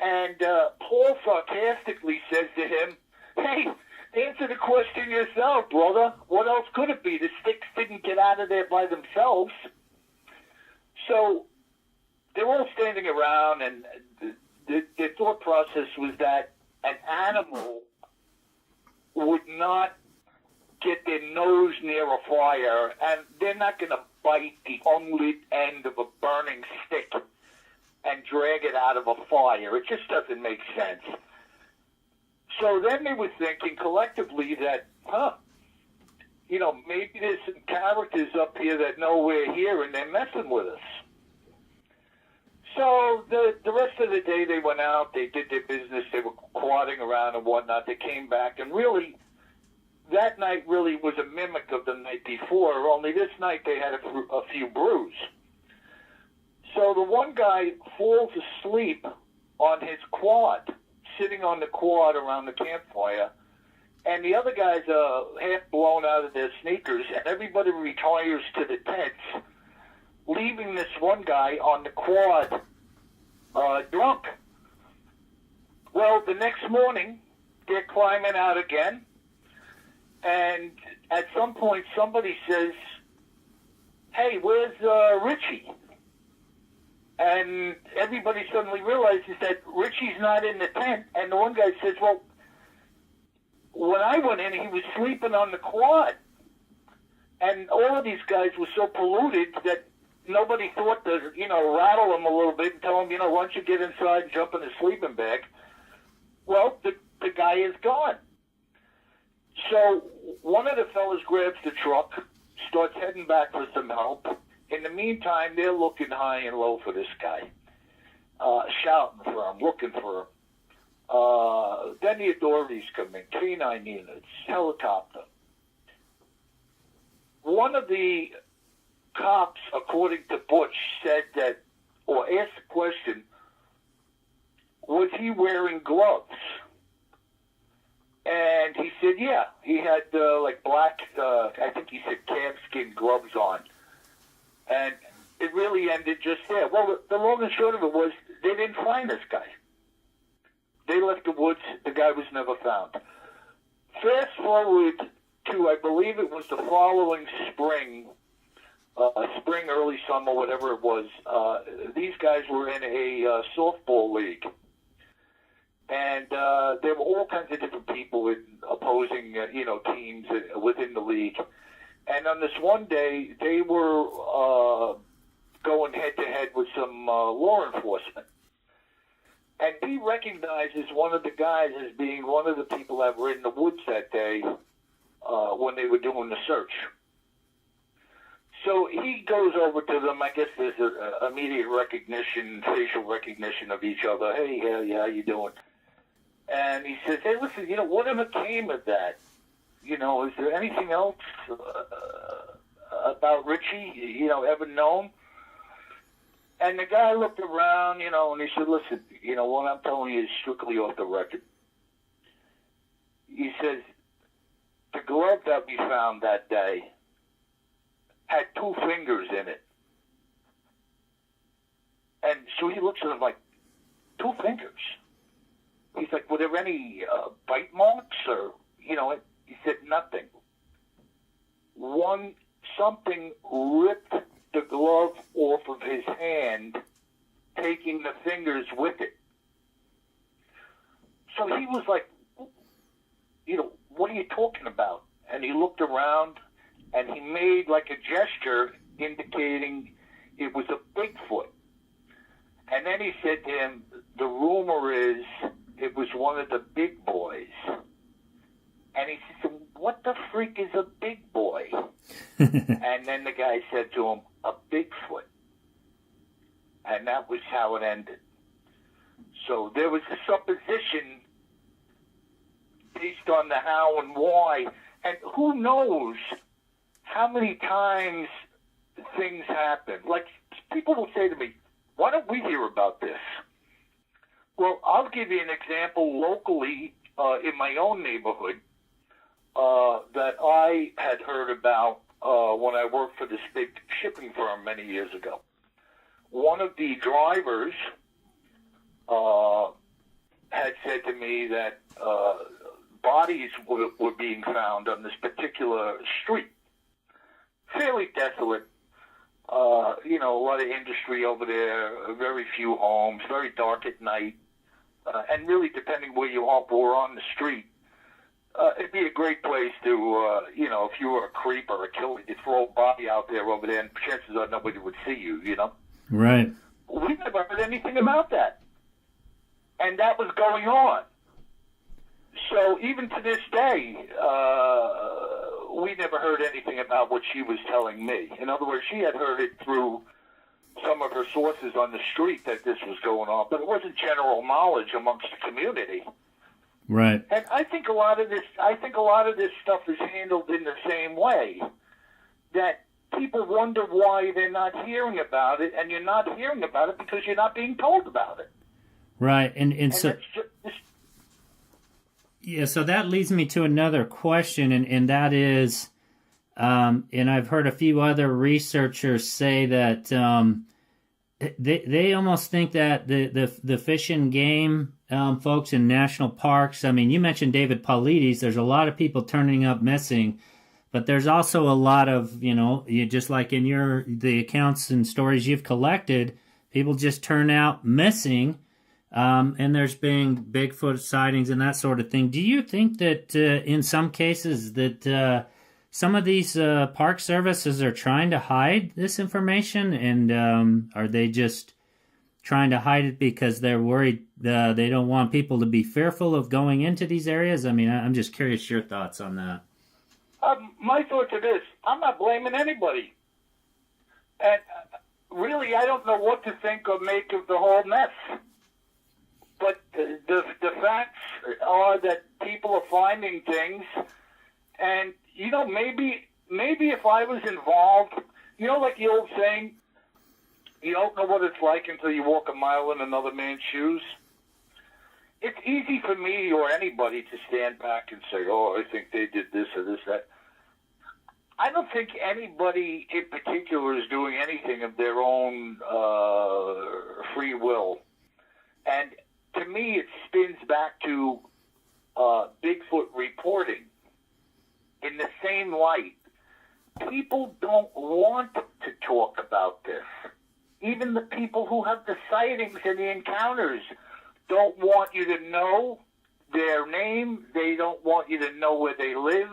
D: And Paul sarcastically says to him, hey, answer the question yourself, brother. What else could it be? The sticks didn't get out of there by themselves. So they're all standing around, and their thought process was that an animal would not get their nose near a fire, and they're not going to bite the unlit end of a burning stick and drag it out of a fire. It just doesn't make sense. So then they were thinking collectively that, maybe there's some characters up here that know we're here and they're messing with us. So the rest of the day they went out, they did their business, they were quadding around and whatnot. They came back, and really, that night really was a mimic of the night before, only this night they had a few brews. So the one guy falls asleep on his quad, sitting on the quad around the campfire, and the other guys are half blown out of their sneakers, and everybody retires to the tents, leaving this one guy on the quad drunk. Well, the next morning, they're climbing out again, and at some point somebody says, hey, where's Richie? And everybody suddenly realizes that Richie's not in the tent, and the one guy says, well, when I went in, he was sleeping on the quad. And all of these guys were so polluted that nobody thought to, rattle him a little bit and tell him, why don't you get inside and jump in a sleeping bag? Well, the guy is gone. So one of the fellas grabs the truck, starts heading back for some help. In the meantime, they're looking high and low for this guy, shouting for him, looking for him. Then the authorities come in, K-9 units, helicopter. One of the cops, according to Butch, said that, or asked the question, was he wearing gloves? And he said, yeah, he had black, I think he said calfskin gloves on. And it really ended just there. Well, the long and short of it was they didn't find this guy. They left the woods. The guy was never found. Fast forward to, I believe it was the following spring, early summer, whatever it was. These guys were in a softball league. And there were all kinds of different people in opposing, teams within the league. And on this one day, they were going head-to-head with some law enforcement. And he recognizes one of the guys as being one of the people that were in the woods that day when they were doing the search. So he goes over to them. I guess there's a immediate recognition, facial recognition of each other. Hey, yeah, how you doing? And he says, hey, listen, whatever came of that? Is there anything else about Richie, ever known? And the guy looked around, and he said, listen, what I'm telling you is strictly off the record. He says, the glove that we found that day had 2 fingers in it. And so he looks at him like, 2 fingers? He's like, were there any bite marks or, he said nothing. Something ripped the glove off of his hand, taking the fingers with it. So he was like, what are you talking about? And he looked around, and he made like a gesture indicating it was a Bigfoot. And then he said to him, the rumor is it was one of the big boys. And he said, what the freak is a big boy? And then the guy said to him, a Bigfoot. And that was how it ended. So there was a supposition based on the how and why. And who knows how many times things happen. Like, people will say to me, why don't we hear about this? Well, I'll give you an example locally in my own neighborhood that I had heard about when I worked for this big shipping firm many years ago. One of the drivers had said to me that bodies were being found on this particular street. Fairly desolate. A lot of industry over there, very few homes, very dark at night. And really, depending where you were on the street, it'd be a great place to, if you were a creep or a killer, you'd throw a body out there over there, and chances are nobody would see you,
C: Right.
D: We never heard anything about that. And that was going on. So even to this day, we never heard anything about what she was telling me. In other words, she had heard it through some of her sources on the street that this was going on, but it wasn't general knowledge amongst the community.
C: Right.
D: And I think a lot of this stuff is handled in the same way. That people wonder why they're not hearing about it, and you're not hearing about it because you're not being told about it.
C: Right, and so yeah, so that leads me to another question, and that is, and I've heard a few other researchers say that they almost think that the fish and game folks in national parks. I mean, you mentioned David Paulides. There's a lot of people turning up missing, but there's also a lot of you just like in the accounts and stories you've collected, people just turn out missing. And there's been Bigfoot sightings and that sort of thing. Do you think that in some cases that some of these park services are trying to hide this information, and are they just trying to hide it because they're worried they don't want people to be fearful of going into these areas? I mean, I'm just curious your thoughts on that.
D: My thoughts are this. I'm not blaming anybody. And really, I don't know what to think or make of the whole mess. But the facts are that people are finding things, and maybe if I was involved, like the old saying, you don't know what it's like until you walk a mile in another man's shoes. It's easy for me or anybody to stand back and say, "Oh, I think they did this or this that." I don't think anybody in particular is doing anything of their own free will, and to me, it spins back to Bigfoot reporting in the same light. People don't want to talk about this. Even the people who have the sightings and the encounters don't want you to know their name. They don't want you to know where they live.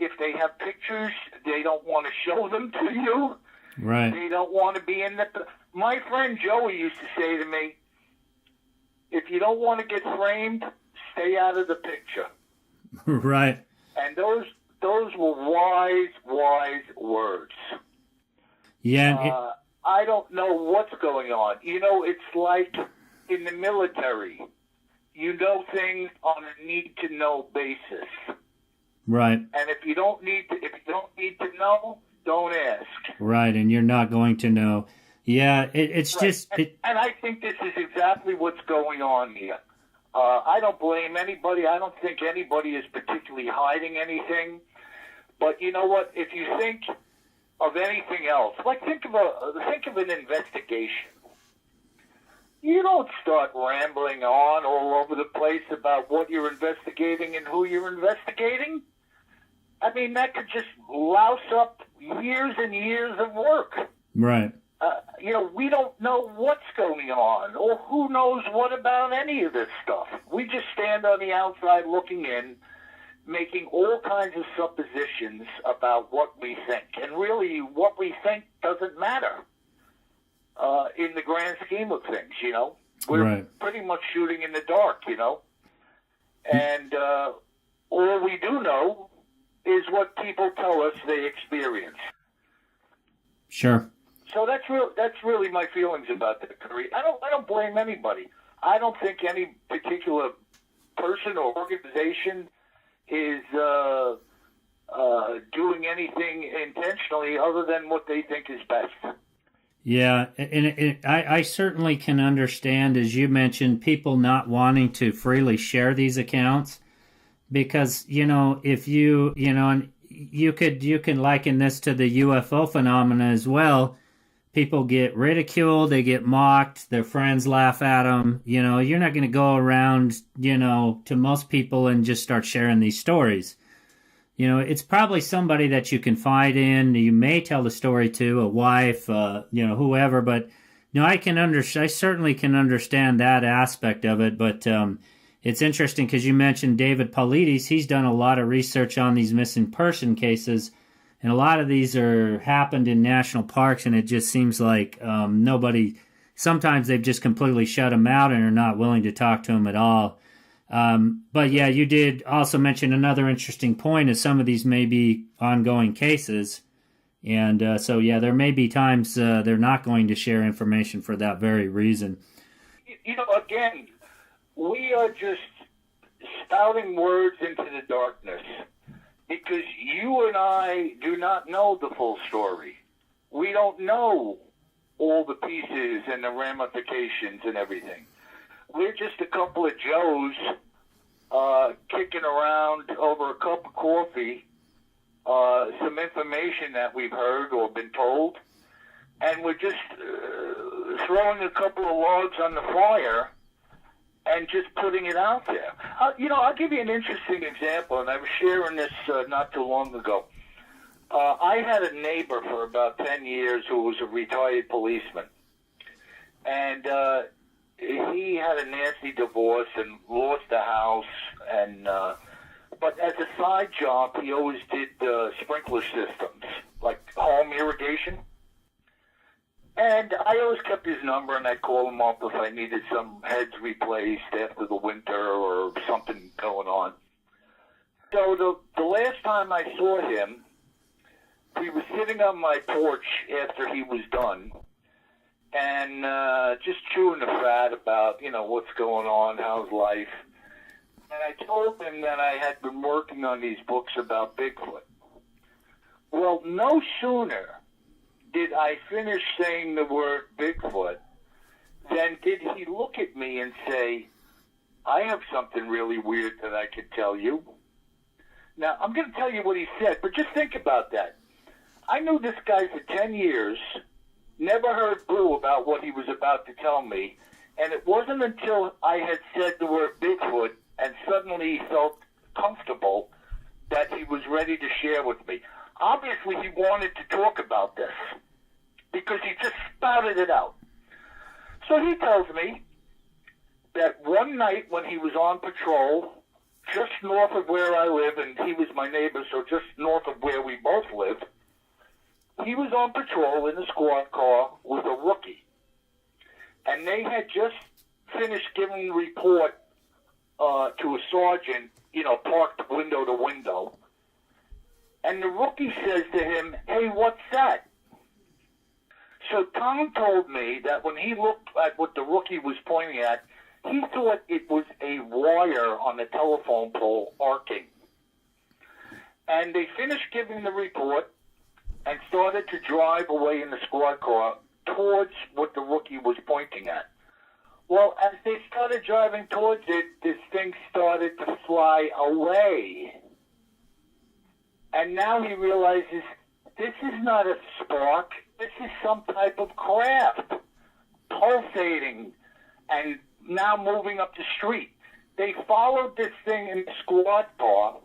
D: If they have pictures, they don't want to show them to you.
C: Right.
D: They don't want to be in the... My friend Joey used to say to me, if you don't want to get framed, stay out of the picture.
C: Right.
D: And those those were wise words.
A: Yeah.
D: I don't know what's going on. You know, it's like in the military. You know things on a need-to-know basis.
A: Right.
D: And if you don't need to know, don't ask.
A: Right, and you're not going to know. Yeah, it's
D: right.
A: just...
D: And I think this is exactly what's going on here. I don't blame anybody. I don't think anybody is particularly hiding anything. But you know what? If you think of anything else, like think of an investigation. You don't start rambling on all over the place about what you're investigating and who you're investigating. I mean, that could just louse up years and years of work.
A: Right.
D: You know, we don't know what's going on or who knows what about any of this stuff. We just stand on the outside looking in, making all kinds of suppositions about what we think. And really, what we think doesn't matter in the grand scheme of things, you know. We're pretty much shooting in the dark, you know. And all we do know is what people tell us they experience.
A: Sure.
D: So that's really my feelings about that, Curry. I don't blame anybody. I don't think any particular person or organization is doing anything intentionally other than what they think is best.
A: Yeah, and I certainly can understand, as you mentioned, people not wanting to freely share these accounts because, you know, if you know, and you can liken this to the UFO phenomena as well. People get ridiculed, they get mocked, their friends laugh at them. You know, you're not going to go around, you know, to most people and just start sharing these stories. You know, it's probably somebody that you confide in. You may tell the story to a wife, you know, whoever. But you know, I certainly can understand that aspect of it. But it's interesting because you mentioned David Paulides. He's done a lot of research on these missing person cases. And a lot of these happened in national parks, and it just seems like sometimes they've just completely shut them out and are not willing to talk to them at all. But yeah, you did also mention another interesting point is some of these may be ongoing cases. And so, yeah, there may be times they're not going to share information for that very reason.
D: You know, again, we are just spouting words into the darkness. Because you and I do not know the full story. We don't know all the pieces and the ramifications and everything. We're just a couple of Joes kicking around over a cup of coffee, some information that we've heard or been told, and we're just throwing a couple of logs on the fire and just putting it out there. You know, I'll give you an interesting example, and I was sharing this not too long ago. I had a neighbor for about 10 years who was a retired policeman. And he had a nasty divorce and lost the house. And but as a side job, he always did sprinkler systems, like home irrigation. And I always kept his number, and I'd call him up if I needed some heads replaced after the winter or something going on. So the last time I saw him, he was sitting on my porch after he was done, and just chewing the fat about, you know, what's going on, how's life. And I told him that I had been working on these books about Bigfoot. Well, no sooner did I finish saying the word Bigfoot, then did he look at me and say, I have something really weird that I could tell you. Now, I'm going to tell you what he said, but just think about that. I knew this guy for 10 years, never heard boo about what he was about to tell me, and it wasn't until I had said the word Bigfoot and suddenly he felt comfortable that he was ready to share with me. Obviously, he wanted to talk about this because he just spouted it out. So he tells me that one night when he was on patrol, just north of where I live, and he was my neighbor, so just north of where we both live, he was on patrol in a squad car with a rookie. And they had just finished giving a report to a sergeant, you know, parked window to window. And the rookie says to him, "Hey, what's that?" So Tom told me that when he looked at what the rookie was pointing at, he thought it was a wire on the telephone pole arcing. And they finished giving the report and started to drive away in the squad car towards what the rookie was pointing at. Well, as they started driving towards it, this thing started to fly away. And now he realizes this is not a spark. This is some type of craft pulsating and now moving up the street. They followed this thing in the squad car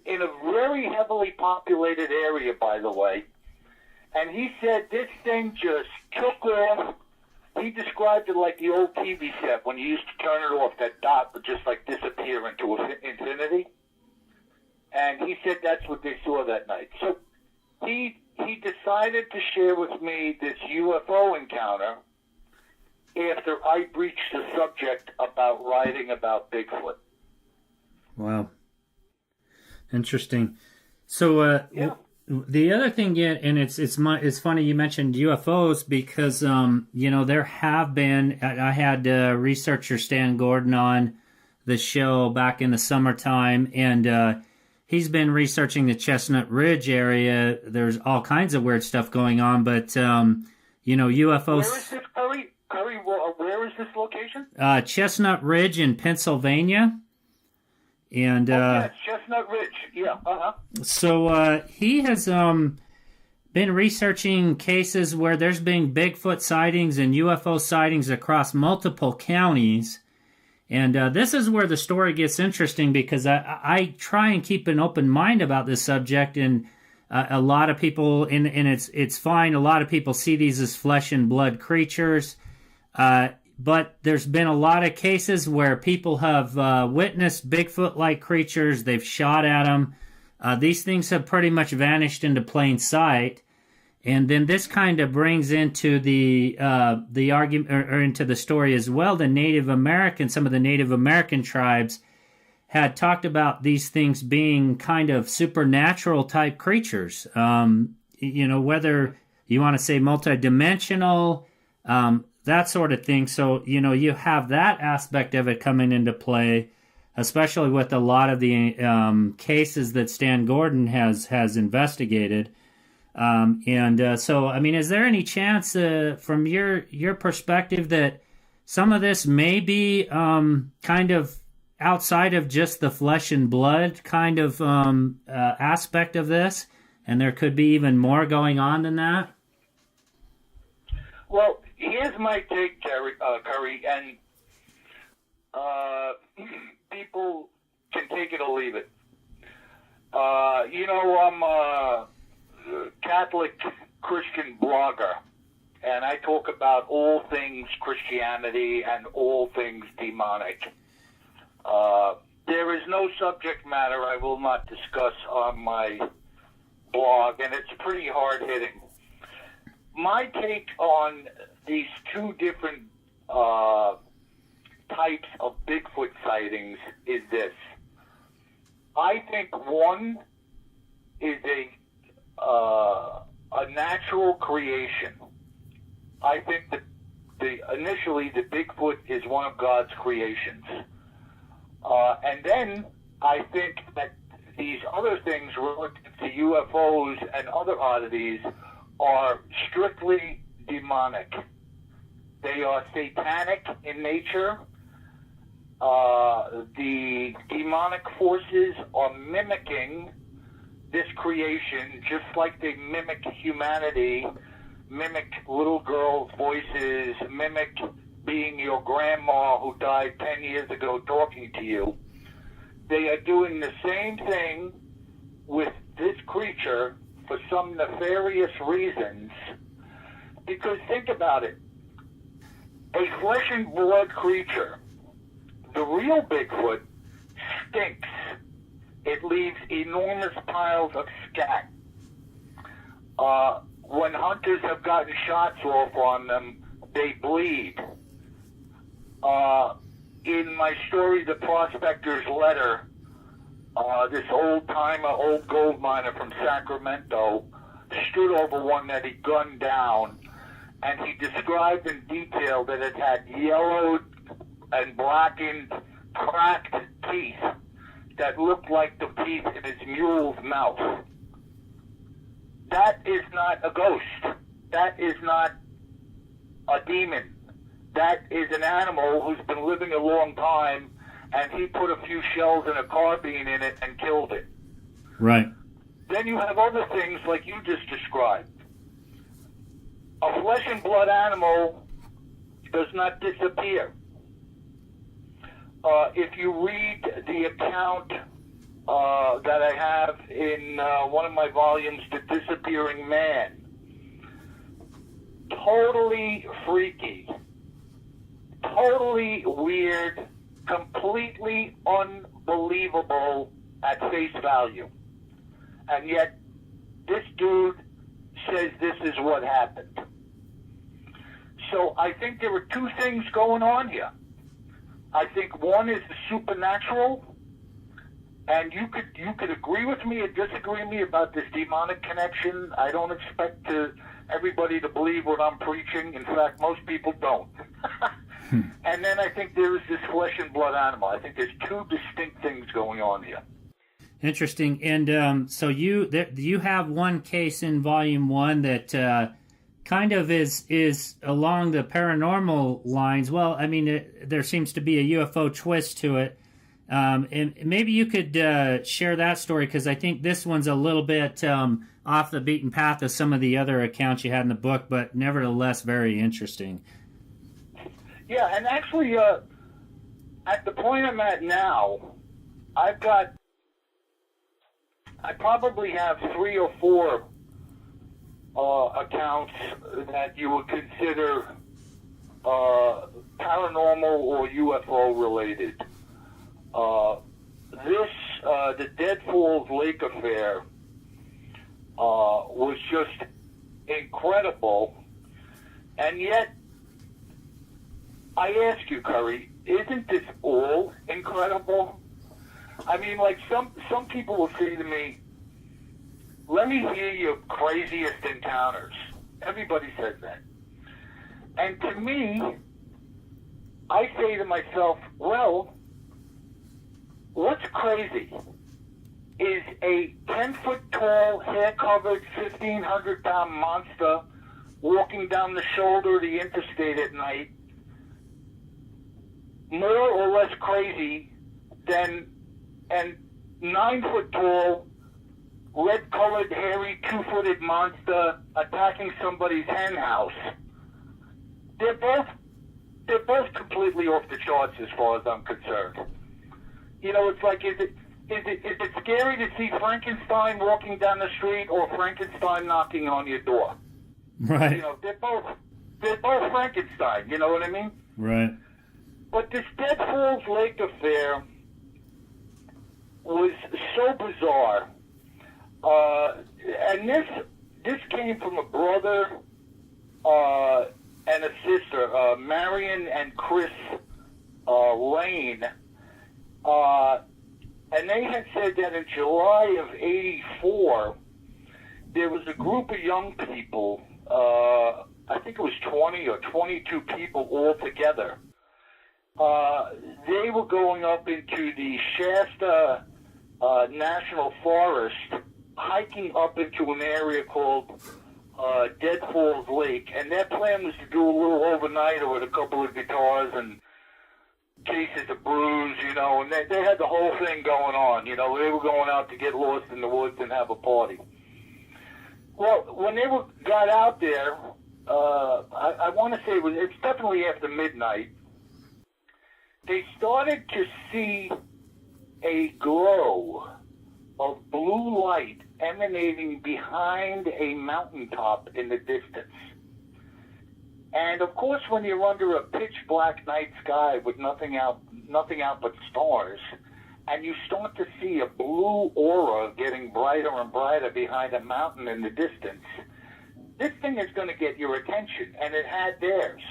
D: in a very heavily populated area, by the way. And he said this thing just took off. He described it like the old TV set when you used to turn it off, that dot would just like disappear into infinity. And he said that's what they saw that night. So he decided to share with me this UFO encounter after I breached the subject about writing about Bigfoot.
C: Wow. Interesting. So
D: yeah.
C: The other thing, and it's funny you mentioned UFOs because there have been. I had researcher Stan Gordon on the show back in the summertime, and he's been researching the Chestnut Ridge area. There's all kinds of weird stuff going on, but UFOs.
D: Where is this, Curry? Where is this location?
C: Chestnut Ridge in Pennsylvania. And
D: yes, Chestnut Ridge. Yeah.
C: So he has been researching cases where there's been Bigfoot sightings and UFO sightings across multiple counties. And this is where the story gets interesting because I try and keep an open mind about this subject. And a lot of people, and it's fine. A lot of people see these as flesh and blood creatures. But there's been a lot of cases where people have witnessed Bigfoot-like creatures. They've shot at them. These things have pretty much vanished into plain sight. And then this kind of brings into the argument or into the story as well. Some of the Native American tribes had talked about these things being kind of supernatural type creatures. Whether you want to say multidimensional. That sort of thing. So, you have that aspect of it coming into play, especially with a lot of the cases that Stan Gordon has investigated. So, is there any chance from your perspective that some of this may be kind of outside of just the flesh and blood kind of aspect of this, and there could be even more going on than that?
D: Well, here's my take, Curry, and people can take it or leave it. I'm a Catholic Christian blogger, and I talk about all things Christianity and all things demonic. There is no subject matter I will not discuss on my blog, and it's pretty hard-hitting. My take on these two different types of Bigfoot sightings is this. I think one is a natural creation. I think that initially the Bigfoot is one of God's creations. And then I think that these other things relative to UFOs and other oddities are strictly demonic. They are satanic in nature. The demonic forces are mimicking this creation just like they mimic humanity, mimic little girls' voices, mimic being your grandma who died 10 years ago talking to you. They are doing the same thing with this creature for some nefarious reasons. Because think about it. A flesh and blood creature, the real Bigfoot, stinks. It leaves enormous piles of scat. When hunters have gotten shots off on them, they bleed. In my story, The Prospector's Letter, this old-timer, old gold miner from Sacramento, stood over one that he gunned down, and he described in detail that it had yellowed and blackened, cracked teeth that looked like the teeth in his mule's mouth. That is not a ghost. That is not a demon. That is an animal who's been living a long time, and he put a few shells in a carbine in it and killed it.
C: Right.
D: Then you have other things like you just described. A flesh and blood animal does not disappear. If you read the account that I have in one of my volumes, The Disappearing Man, totally freaky, totally weird, completely unbelievable at face value. And yet, this dude says this is what happened. So I think there are two things going on here. I think one is the supernatural, and you could agree with me or disagree with me about this demonic connection. I don't expect everybody to believe what I'm preaching. In fact, most people don't. And then I think there is this flesh and blood animal. I think there's two distinct things going on here.
C: Interesting. And so you have one case in Volume 1 that kind of is along the paranormal lines. Well, I mean, there seems to be a UFO twist to it. And maybe you could share that story, because I think this one's a little bit off the beaten path of some of the other accounts you had in the book, but nevertheless very interesting.
D: Yeah, and actually, at the point I'm at now, I probably have 3 or 4 accounts that you would consider paranormal or UFO related. The Dead Falls Lake affair was just incredible, and yet I ask you, Curry, isn't this all incredible? I mean, like some people will say to me, let me hear your craziest encounters. Everybody says that. And to me, I say to myself, well, what's crazy is a 10-foot tall, hair-covered, 1,500-pound monster walking down the shoulder of the interstate at night more or less crazy than a 9-foot tall, red-colored, hairy, 2-footed monster attacking somebody's hen house. They're both completely off the charts as far as I'm concerned. You know, it's like, is it scary to see Frankenstein walking down the street or Frankenstein knocking on your door?
C: Right.
D: You know, they're both Frankenstein. You know what I mean?
C: Right.
D: But this Dead Falls Lake affair was so bizarre, and this came from a brother and a sister, Marion and Chris Lane, and they had said that in July of '84 there was a group of young people, I think it was 20 or 22 people all together. They were going up into the Shasta National Forest, hiking up into an area called Dead Falls Lake, and their plan was to do a little overnighter with a couple of guitars and cases of brews, you know, and they had the whole thing going on. You know, they were going out to get lost in the woods and have a party. Well, when they got out there, I want to say it's definitely after midnight, they started to see a glow of blue light emanating behind a mountaintop in the distance. And of course, when you're under a pitch black night sky with nothing out but stars, and you start to see a blue aura getting brighter and brighter behind a mountain in the distance, this thing is going to get your attention, and it had theirs.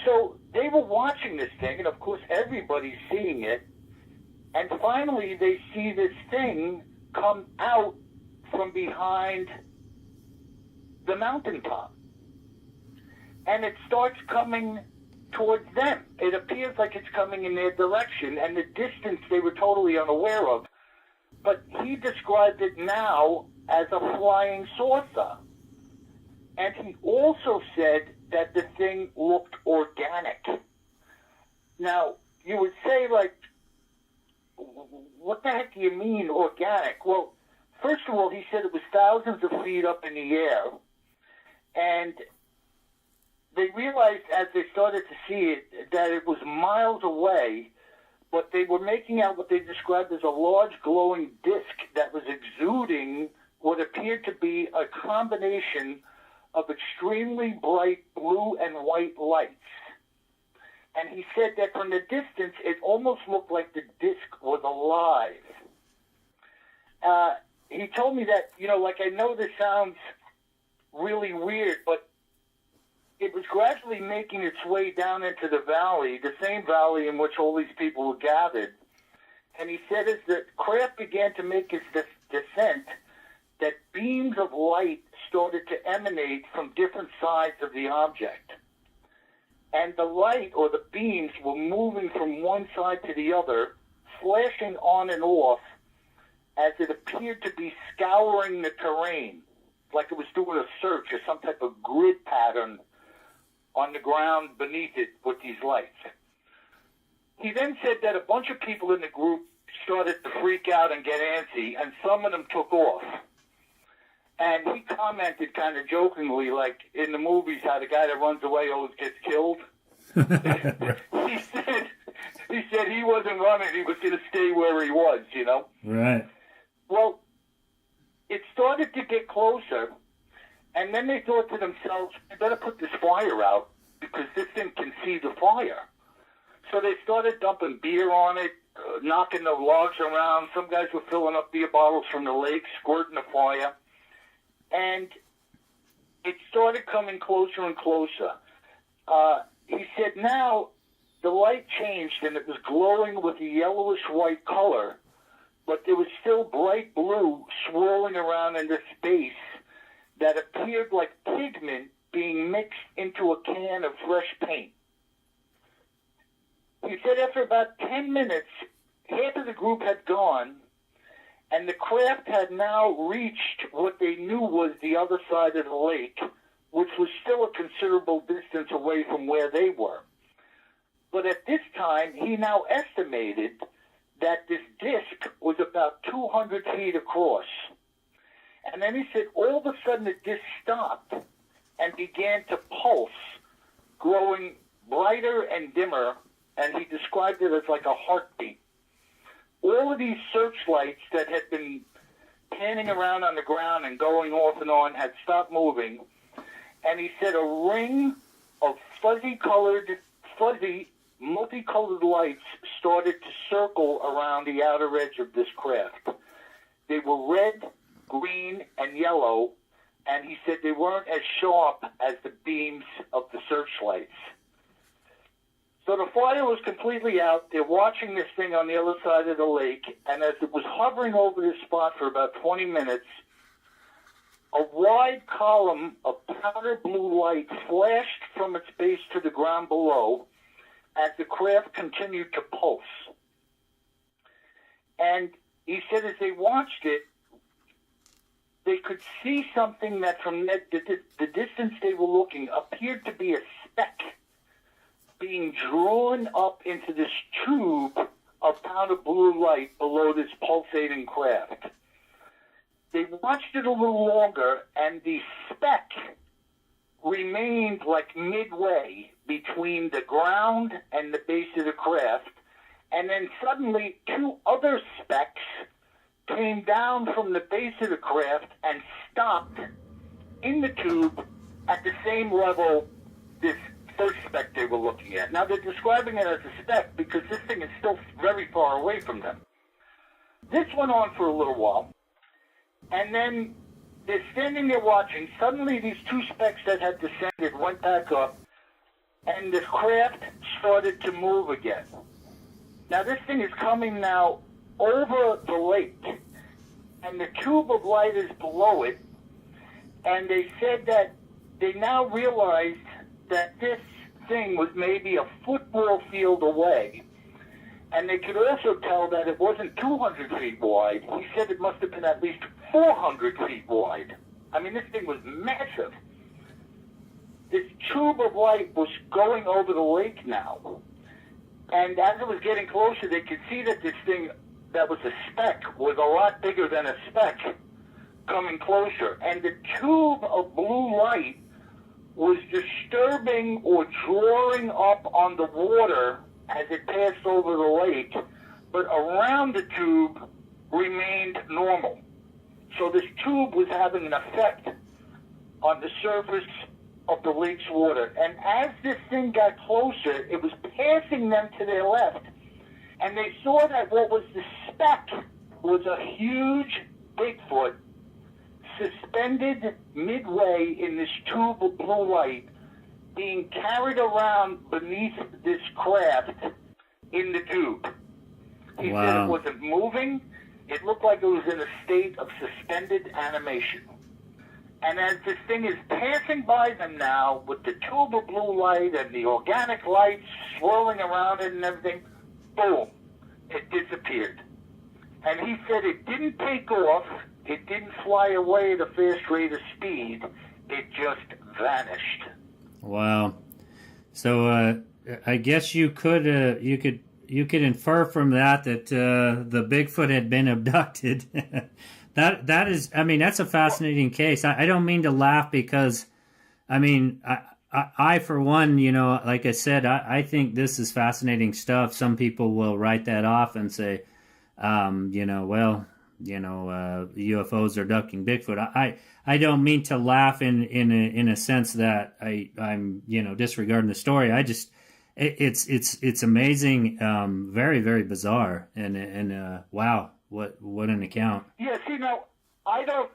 D: So they were watching this thing, and of course everybody's seeing it, And finally, they see this thing come out from behind the mountaintop. And it starts coming towards them. It appears like it's coming in their direction, and the distance they were totally unaware of. But he described it now as a flying saucer. And he also said that the thing looked organic. Now, you would say, like, what the heck do you mean organic? Well, first of all, he said it was thousands of feet up in the air, and they realized as they started to see it that it was miles away, but they were making out what they described as a large glowing disc that was exuding what appeared to be a combination of extremely bright blue and white lights. And he said that from the distance, it almost looked like the disc was alive. He told me that, like, I know this sounds really weird, but it was gradually making its way down into the valley, the same valley in which all these people were gathered. And he said as the craft began to make its descent, that beams of light started to emanate from different sides of the object. And the light, or the beams, were moving from one side to the other, flashing on and off, as it appeared to be scouring the terrain, like it was doing a search or some type of grid pattern on the ground beneath it with these lights. He then said that a bunch of people in the group started to freak out and get antsy, and some of them took off. And he commented kind of jokingly, like in the movies, how the guy that runs away always gets killed. He said he wasn't running, he was going to stay where he was,
E: Right.
D: Well, it started to get closer, and then they thought to themselves, we better put this fire out, because this thing can see the fire. So they started dumping beer on it, knocking the logs around. Some guys were filling up beer bottles from the lake, squirting the fire. And it started coming closer and closer. He said now the light changed and it was glowing with a yellowish-white color, but there was still bright blue swirling around in this space that appeared like pigment being mixed into a can of fresh paint. He said after about 10 minutes, half of the group had gone, and the craft had now reached what they knew was the other side of the lake, which was still a considerable distance away from where they were. But at this time, he now estimated that this disc was about 200 feet across. And then he said all of a sudden the disc stopped and began to pulse, growing brighter and dimmer, and he described it as like a heartbeat. All of these searchlights that had been panning around on the ground and going off and on had stopped moving. And he said a ring of fuzzy, multicolored lights started to circle around the outer edge of this craft. They were red, green, and yellow, and he said they weren't as sharp as the beams of the searchlights. So the fire was completely out. They're watching this thing on the other side of the lake, and as it was hovering over this spot for about 20 minutes, a wide column of powder blue light flashed from its base to the ground below as the craft continued to pulse. And he said as they watched it, they could see something that from the distance they were looking appeared to be a speck being drawn up into this tube of powder blue light below this pulsating craft. They watched it a little longer, and the speck remained like midway between the ground and the base of the craft, and then suddenly two other specks came down from the base of the craft and stopped in the tube at the same level this first speck they were looking at. Now, they're describing it as a speck because this thing is still very far away from them. This went on for a little while, and then they're standing there watching. Suddenly, these two specks that had descended went back up, and the craft started to move again. Now this thing is coming now over the lake, and the tube of light is below it, and they said that they now realized that this thing was maybe a football field away, and they could also tell that it wasn't 200 feet wide. He said it must have been at least 400 feet wide. I mean, this thing was massive. This tube of light was going over the lake now. And as it was getting closer, they could see that this thing that was a speck was a lot bigger than a speck coming closer. And the tube of blue light was disturbing or drawing up on the water as it passed over the lake, but around the tube remained normal. So this tube was having an effect on the surface of the lake's water. And as this thing got closer, it was passing them to their left. And they saw that what was the speck was a huge Bigfoot suspended midway in this tube of blue light, being carried around beneath this craft in the tube. He said it wasn't moving. It looked like it was in a state of suspended animation. And as this thing is passing by them now with the tube of blue light and the organic lights swirling around it and everything, boom, it disappeared. And he said it didn't take off, it didn't fly away at a fast rate of speed, it just vanished.
C: Wow. So I guess you could infer from that the Bigfoot had been abducted. That is, I mean, that's a fascinating case. I don't mean to laugh because, I mean, I for one, you know, like I said, I think this is fascinating stuff. Some people will write that off and say, you know, well, you know, UFOs are abducting Bigfoot. I don't mean to laugh in a sense that I'm you know, disregarding the story. I just it's amazing, very, very bizarre, and wow. What an account.
D: Yeah, see, now, I don't...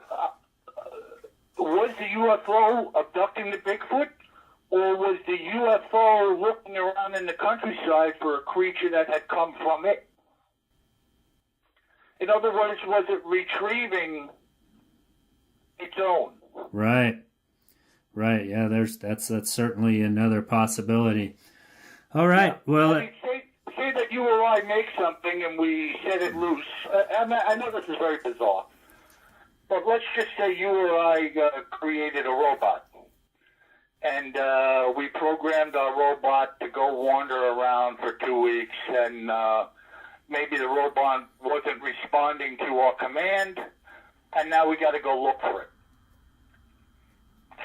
D: was the UFO abducting the Bigfoot? Or was the UFO looking around in the countryside for a creature that had come from it? In other words, was it retrieving its own?
C: Right. Yeah, that's certainly another possibility. All right,
D: yeah.
C: well...
D: I mean, say that you or I make something and we set it loose. I know this is very bizarre, but let's just say you or I created a robot, and we programmed our robot to go wander around for 2 weeks, and maybe the robot wasn't responding to our command, and now we got to go look for it.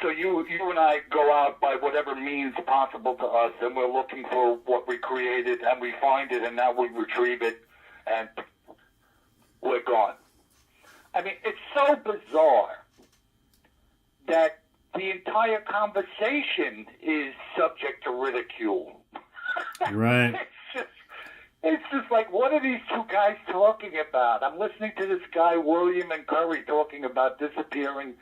D: So you and I go out by whatever means possible to us, and we're looking for what we created, and we find it, and now we retrieve it, and we're gone. I mean, it's so bizarre that the entire conversation is subject to ridicule.
C: Right.
D: It's just like, what are these two guys talking about? I'm listening to this guy, William and Curry, talking about disappearing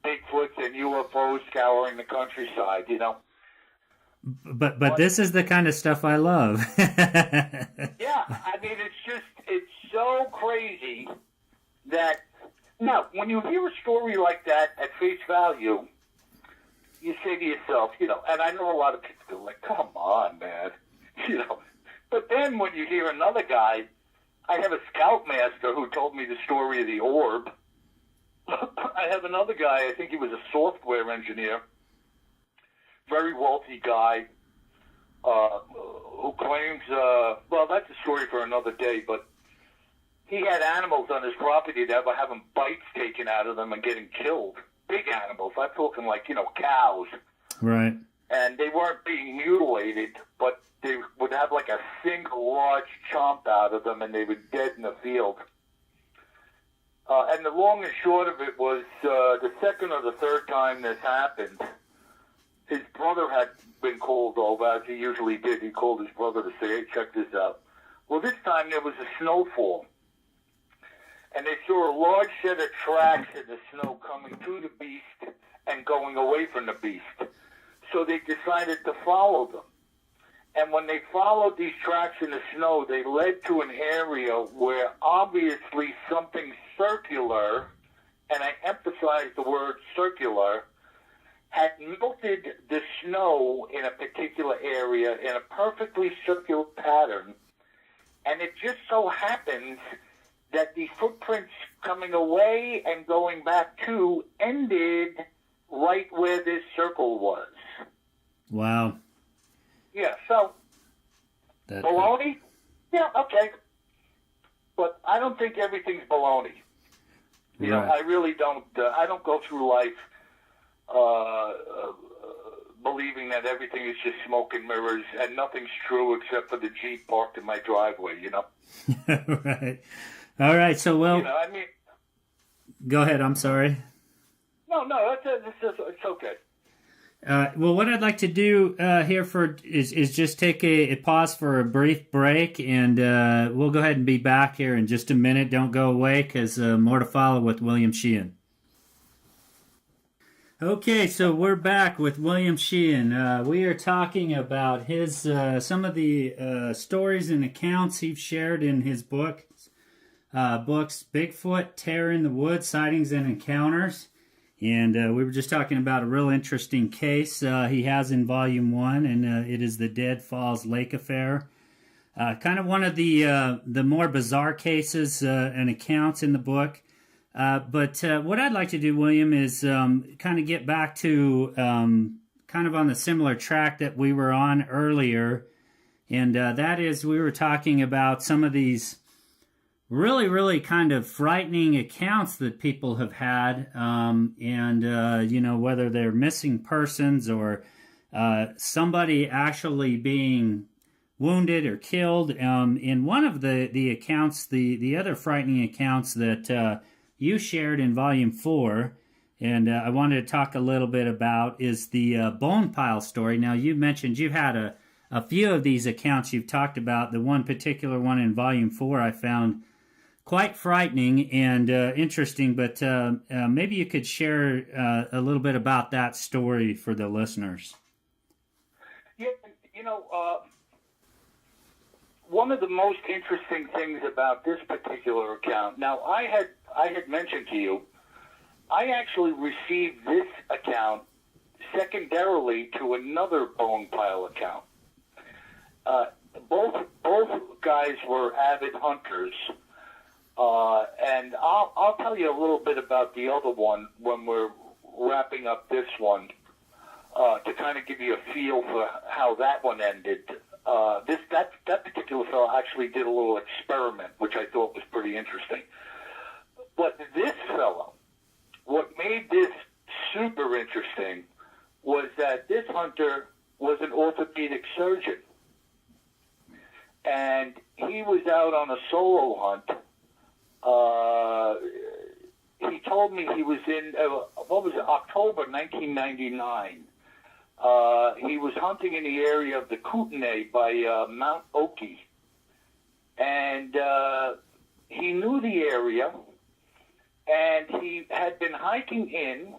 D: Bigfoots and UFOs scouring the countryside, you know.
C: But this is the kind of stuff I love.
D: Yeah, I mean, it's so crazy that, now, when you hear a story like that at face value, you say to yourself, you know, and I know a lot of people go like, come on, man, you know. But then when you hear another guy, I have a scoutmaster who told me the story of the orb. I have another guy, I think he was a software engineer, very wealthy guy, who claims, well, that's a story for another day, but he had animals on his property that were having bites taken out of them and getting killed. Big animals. I'm talking like, you know, cows.
C: Right.
D: And they weren't being mutilated, but they would have like a single large chomp out of them, and they were dead in the field. And the long and short of it was, the second or the third time this happened, his brother had been called over, as he usually did. He called his brother to say, hey, check this out. Well, this time there was a snowfall. And they saw a large set of tracks in the snow coming to the beast and going away from the beast. So they decided to follow them. And when they followed these tracks in the snow, they led to an area where obviously something circular, and I emphasize the word circular, had melted the snow in a particular area in a perfectly circular pattern. And it just so happens that the footprints coming away and going back to ended right where this circle was.
C: Wow.
D: Yeah, so, baloney? Yeah, okay. But I don't think everything's baloney. You know, I really don't. I don't go through life believing that everything is just smoke and mirrors and nothing's true except for the Jeep parked in my driveway, you know?
C: Right. All right, so, well...
D: You know, I mean...
C: Go ahead, I'm sorry.
D: No, it's okay.
C: Well, what I'd like to do here is just take a pause for a brief break, and we'll go ahead and be back here in just a minute. Don't go away, because more to follow with William Sheehan. Okay, so we're back with William Sheehan. We are talking about his some of the stories and accounts he's shared in his books, Bigfoot, Terror in the Woods, Sightings and Encounters. And we were just talking about a real interesting case he has in Volume 1, and it is the Dead Falls Lake Affair. Kind of one of the more bizarre cases and accounts in the book. But what I'd like to do, William, is kind of get back to kind of on the similar track that we were on earlier. And that is, we were talking about some of these really, really kind of frightening accounts that people have had, you know, whether they're missing persons or somebody actually being wounded or killed. In one of the accounts, the other frightening accounts that you shared in Volume 4, and I wanted to talk a little bit about, is the bone pile story. Now, you mentioned you've had a few of these accounts you've talked about. The one particular one in Volume 4 I found quite frightening and interesting, but maybe you could share a little bit about that story for the listeners.
D: Yeah, you know, one of the most interesting things about this particular account, now I had mentioned to you, I actually received this account secondarily to another bone pile account. Both guys were avid hunters. And I'll tell you a little bit about the other one when we're wrapping up this one, to kind of give you a feel for how that one ended. That particular fellow actually did a little experiment, which I thought was pretty interesting. But this fellow, what made this super interesting was that this hunter was an orthopedic surgeon. And he was out on a solo hunt. He told me he was in, October 1999. He was hunting in the area of the Kootenai by Mount Oki. And he knew the area, and he had been hiking in,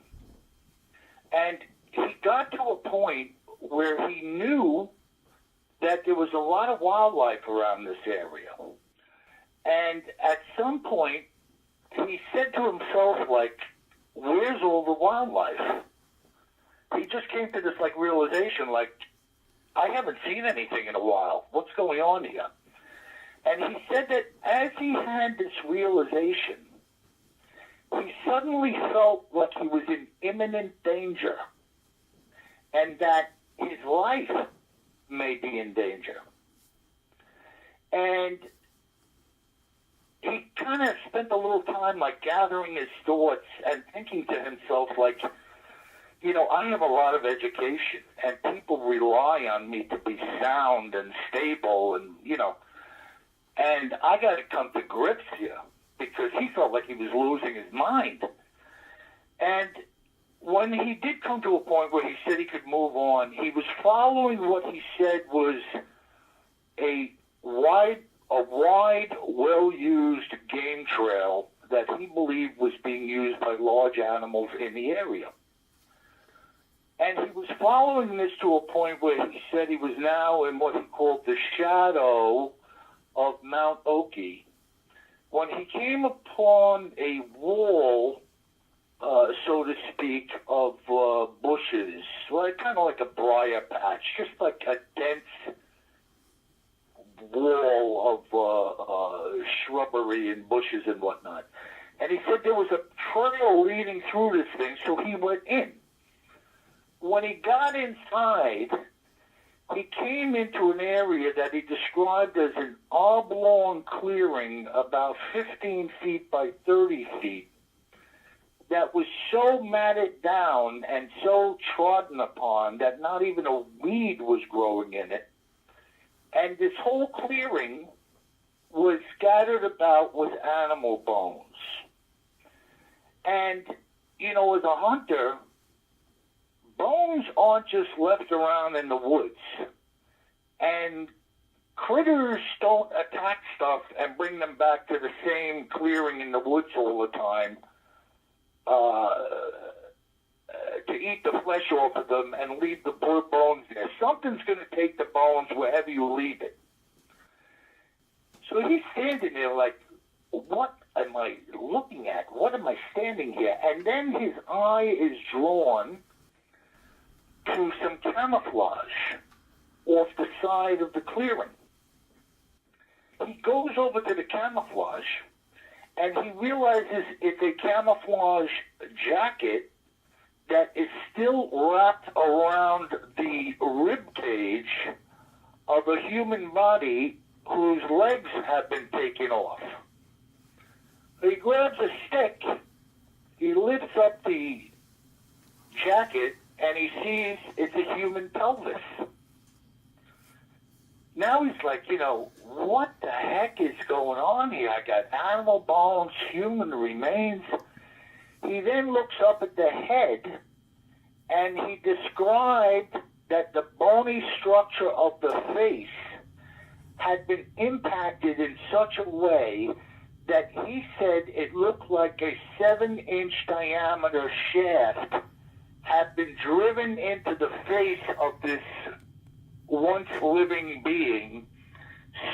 D: and he got to a point where he knew that there was a lot of wildlife around this area. And at some point, he said to himself, like, where's all the wildlife? He just came to this, like, realization, like, I haven't seen anything in a while. What's going on here? And he said that as he had this realization, he suddenly felt like he was in imminent danger and that his life may be in danger. And he kind of spent a little time, like, gathering his thoughts and thinking to himself, like, you know, I have a lot of education, and people rely on me to be sound and stable, and, you know, and I got to come to grips here, because he felt like he was losing his mind. And when he did come to a point where he said he could move on, he was following what he said was a wide, well-used game trail that he believed was being used by large animals in the area. And he was following this to a point where he said he was now in what he called the shadow of Mount Oki, when he came upon a wall, so to speak, of bushes, well, kind of like a briar patch, just like a dense wall of shrubbery and bushes and whatnot. And he said there was a trail leading through this thing, so he went in. When he got inside, he came into an area that he described as an oblong clearing about 15 feet by 30 feet that was so matted down and so trodden upon that not even a weed was growing in it. And this whole clearing was scattered about with animal bones. And, you know, as a hunter, bones aren't just left around in the woods. And critters don't attack stuff and bring them back to the same clearing in the woods all the time to eat the flesh off of them and leave the bones there. Something's going to take the bones wherever you leave it. So he's standing there like, what am I looking at? What am I standing here? And then his eye is drawn to some camouflage off the side of the clearing. He goes over to the camouflage, and he realizes it's a camouflage jacket that is still wrapped around the rib cage of a human body whose legs have been taken off. He grabs a stick, he lifts up the jacket, and he sees it's a human pelvis. Now he's like, you know, what the heck is going on here? I got animal bones, human remains. He then looks up at the head, and he described that the bony structure of the face had been impacted in such a way that he said it looked like a 7-inch diameter shaft had been driven into the face of this once living being,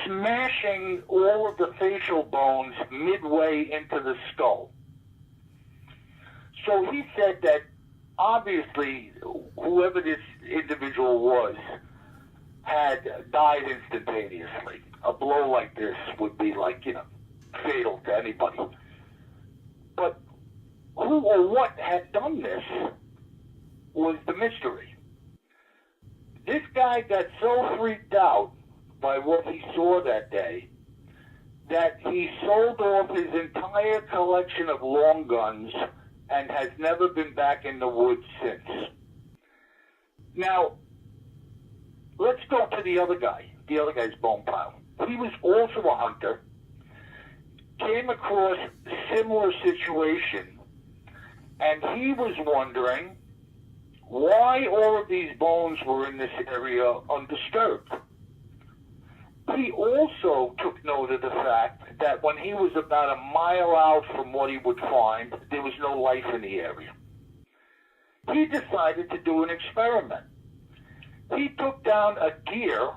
D: smashing all of the facial bones midway into the skull. So he said that obviously whoever this individual was had died instantaneously. A blow like this would be like, you know, fatal to anybody. But who or what had done this was the mystery. This guy got so freaked out by what he saw that day that he sold off his entire collection of long guns and has never been back in the woods since. Now, let's go to the other guy's bone pile. He was also a hunter, came across a similar situation, and he was wondering why all of these bones were in this area undisturbed. He also took note of the fact that when he was about a mile out from what he would find, there was no life in the area. He decided to do an experiment. He took down a deer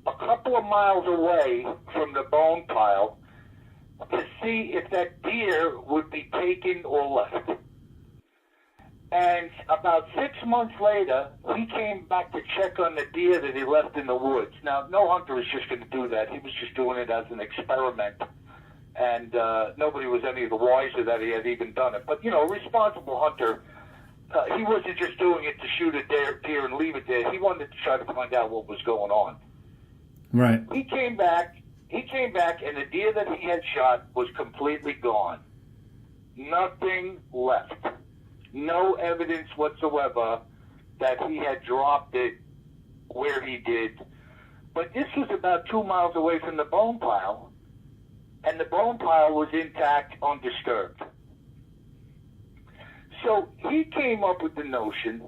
D: a couple of miles away from the bone pile to see if that deer would be taken or left. And about 6 months later, he came back to check on the deer that he left in the woods. Now, no hunter is just going to do that. He was just doing it as an experiment. And nobody was any the wiser that he had even done it. But, you know, a responsible hunter, he wasn't just doing it to shoot a deer and leave it there. He wanted to try to find out what was going on.
C: Right.
D: He came back, and the deer that he had shot was completely gone. Nothing left. No evidence whatsoever that he had dropped it where he did. But this was about 2 miles away from the bone pile, and the bone pile was intact, undisturbed. So he came up with the notion,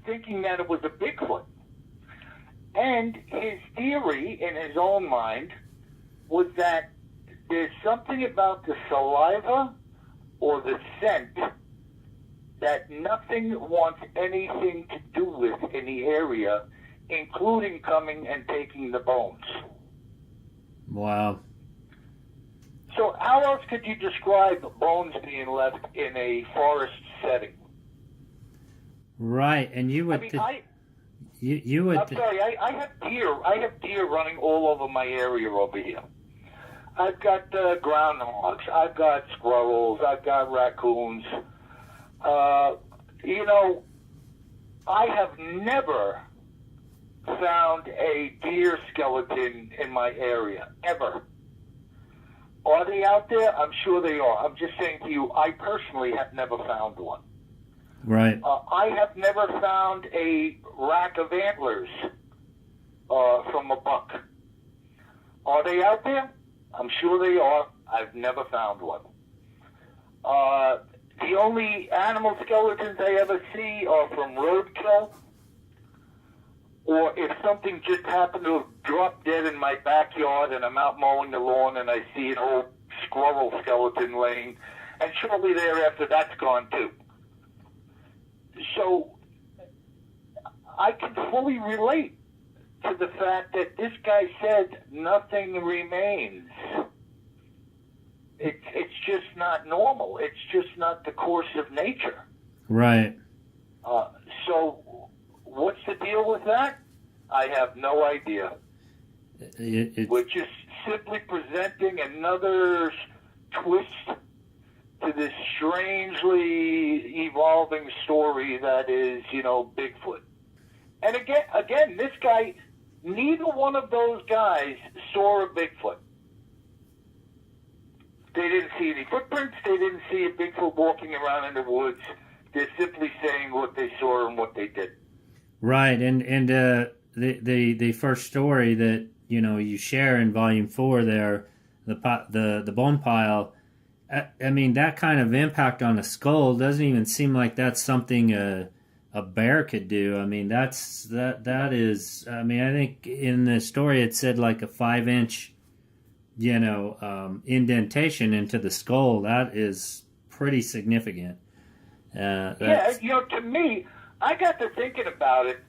D: thinking that it was a Bigfoot. And his theory, in his own mind, was that there's something about the saliva or the scent that nothing wants anything to do with in the area, including coming and taking the bones.
C: Wow.
D: So how else could you describe bones being left in a forest setting?
C: Right, and you would. You would.
D: I'm sorry. I have deer. I have deer running all over my area over here. I've got groundhogs. I've got squirrels. I've got raccoons. You know, I have never found a deer skeleton in my area, ever. Are they out there? I'm sure they are. I'm just saying to you, I personally have never found one.
C: Right.
D: I have never found a rack of antlers from a buck. Are they out there? I'm sure they are. I've never found one. The only animal skeletons I ever see are from roadkill, or if something just happened to have dropped dead in my backyard and I'm out mowing the lawn and I see an old squirrel skeleton laying, and shortly thereafter that's gone too. So I can fully relate to the fact that this guy said nothing remains. It's just not normal. It's just not the course of nature.
C: Right.
D: So what's the deal with that? I have no idea. We're just simply presenting another twist to this strangely evolving story that is, Bigfoot. And again, this guy, neither one of those guys saw a Bigfoot. They didn't see any footprints. They didn't see a Bigfoot walking around in the woods. They're simply saying what they saw and what they did.
C: Right, and the first story that you share in Volume 4 there, the bone pile. I mean, that kind of impact on a skull doesn't even seem like that's something a bear could do. I mean, that is. I mean, I think in the story it said like a 5-inch, indentation into the skull. That is pretty significant.
D: To me, I got to thinking about it,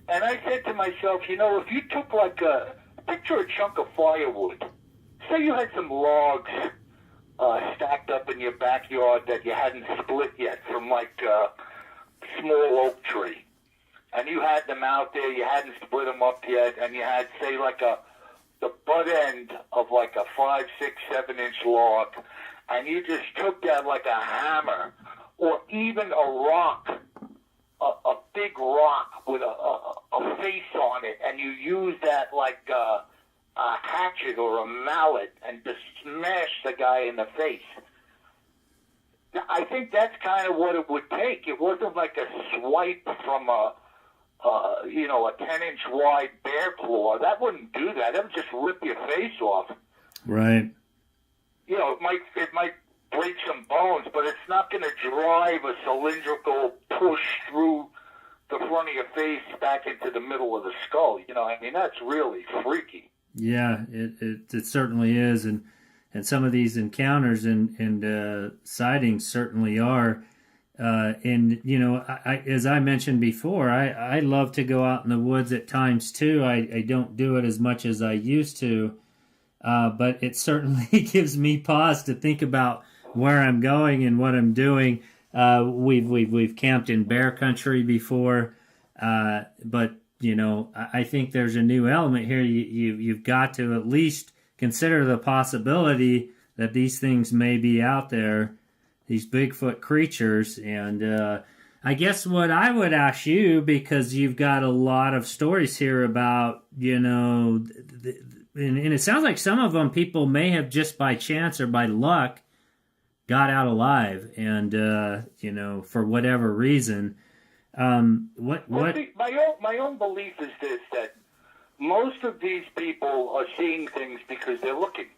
D: and I said to myself, if you took picture a chunk of firewood, say you had some logs stacked up in your backyard that you hadn't split yet from a small oak tree, and you had them out there, you hadn't split them up yet, and you had, say, the butt end of a 5, 6, 7-inch log, and you just took that like a hammer, or even a rock, a big rock with a face on it, and you use that like a hatchet or a mallet and just smash the guy in the face. I think that's kind of what it would take. It wasn't like a swipe from a 10-inch wide bear claw. That wouldn't do that. That would just rip your face off.
C: Right.
D: It might break some bones, but it's not going to drive a cylindrical push through the front of your face back into the middle of the skull. That's really freaky.
C: Yeah, it certainly is, and some of these encounters and sightings certainly are. I as I mentioned before, I love to go out in the woods at times too. I don't do it as much as I used to, but it certainly gives me pause to think about where I'm going and what I'm doing. We've camped in bear country before, but I think there's a new element here. You've got to at least consider the possibility that these things may be out there, these Bigfoot creatures. And I guess what I would ask you, because you've got a lot of stories here about, and it sounds like some of them people may have just by chance or by luck got out alive, and for whatever reason.
D: My own belief is this, that most of these people are seeing things because they're looking.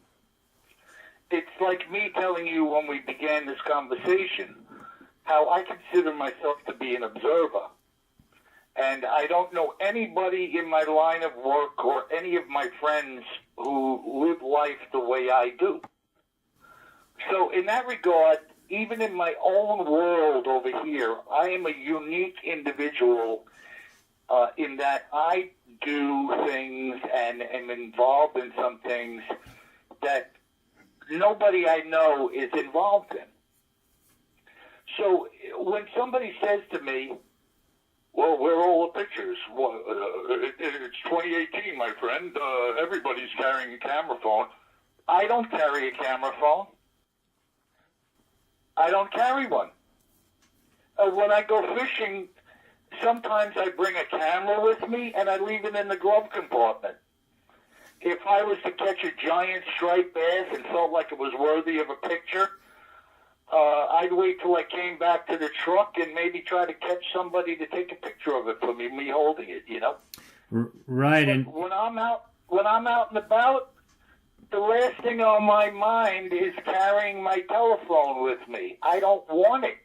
D: It's like me telling you when we began this conversation how I consider myself to be an observer. And I don't know anybody in my line of work or any of my friends who live life the way I do. So in that regard, even in my own world over here, I am a unique individual in that I do things and am involved in some things that nobody I know is involved in. So when somebody says to me, well, where are all the pictures? Well, it's 2018, my friend. Everybody's carrying a camera phone. I don't carry a camera phone. I don't carry one. When I go fishing, sometimes I bring a camera with me and I leave it in the glove compartment. If I was to catch a giant striped bass and felt like it was worthy of a picture, I'd wait till I came back to the truck and maybe try to catch somebody to take a picture of it for me holding it, you know?
C: Right. And
D: when I'm out and about, the last thing on my mind is carrying my telephone with me. I don't want it.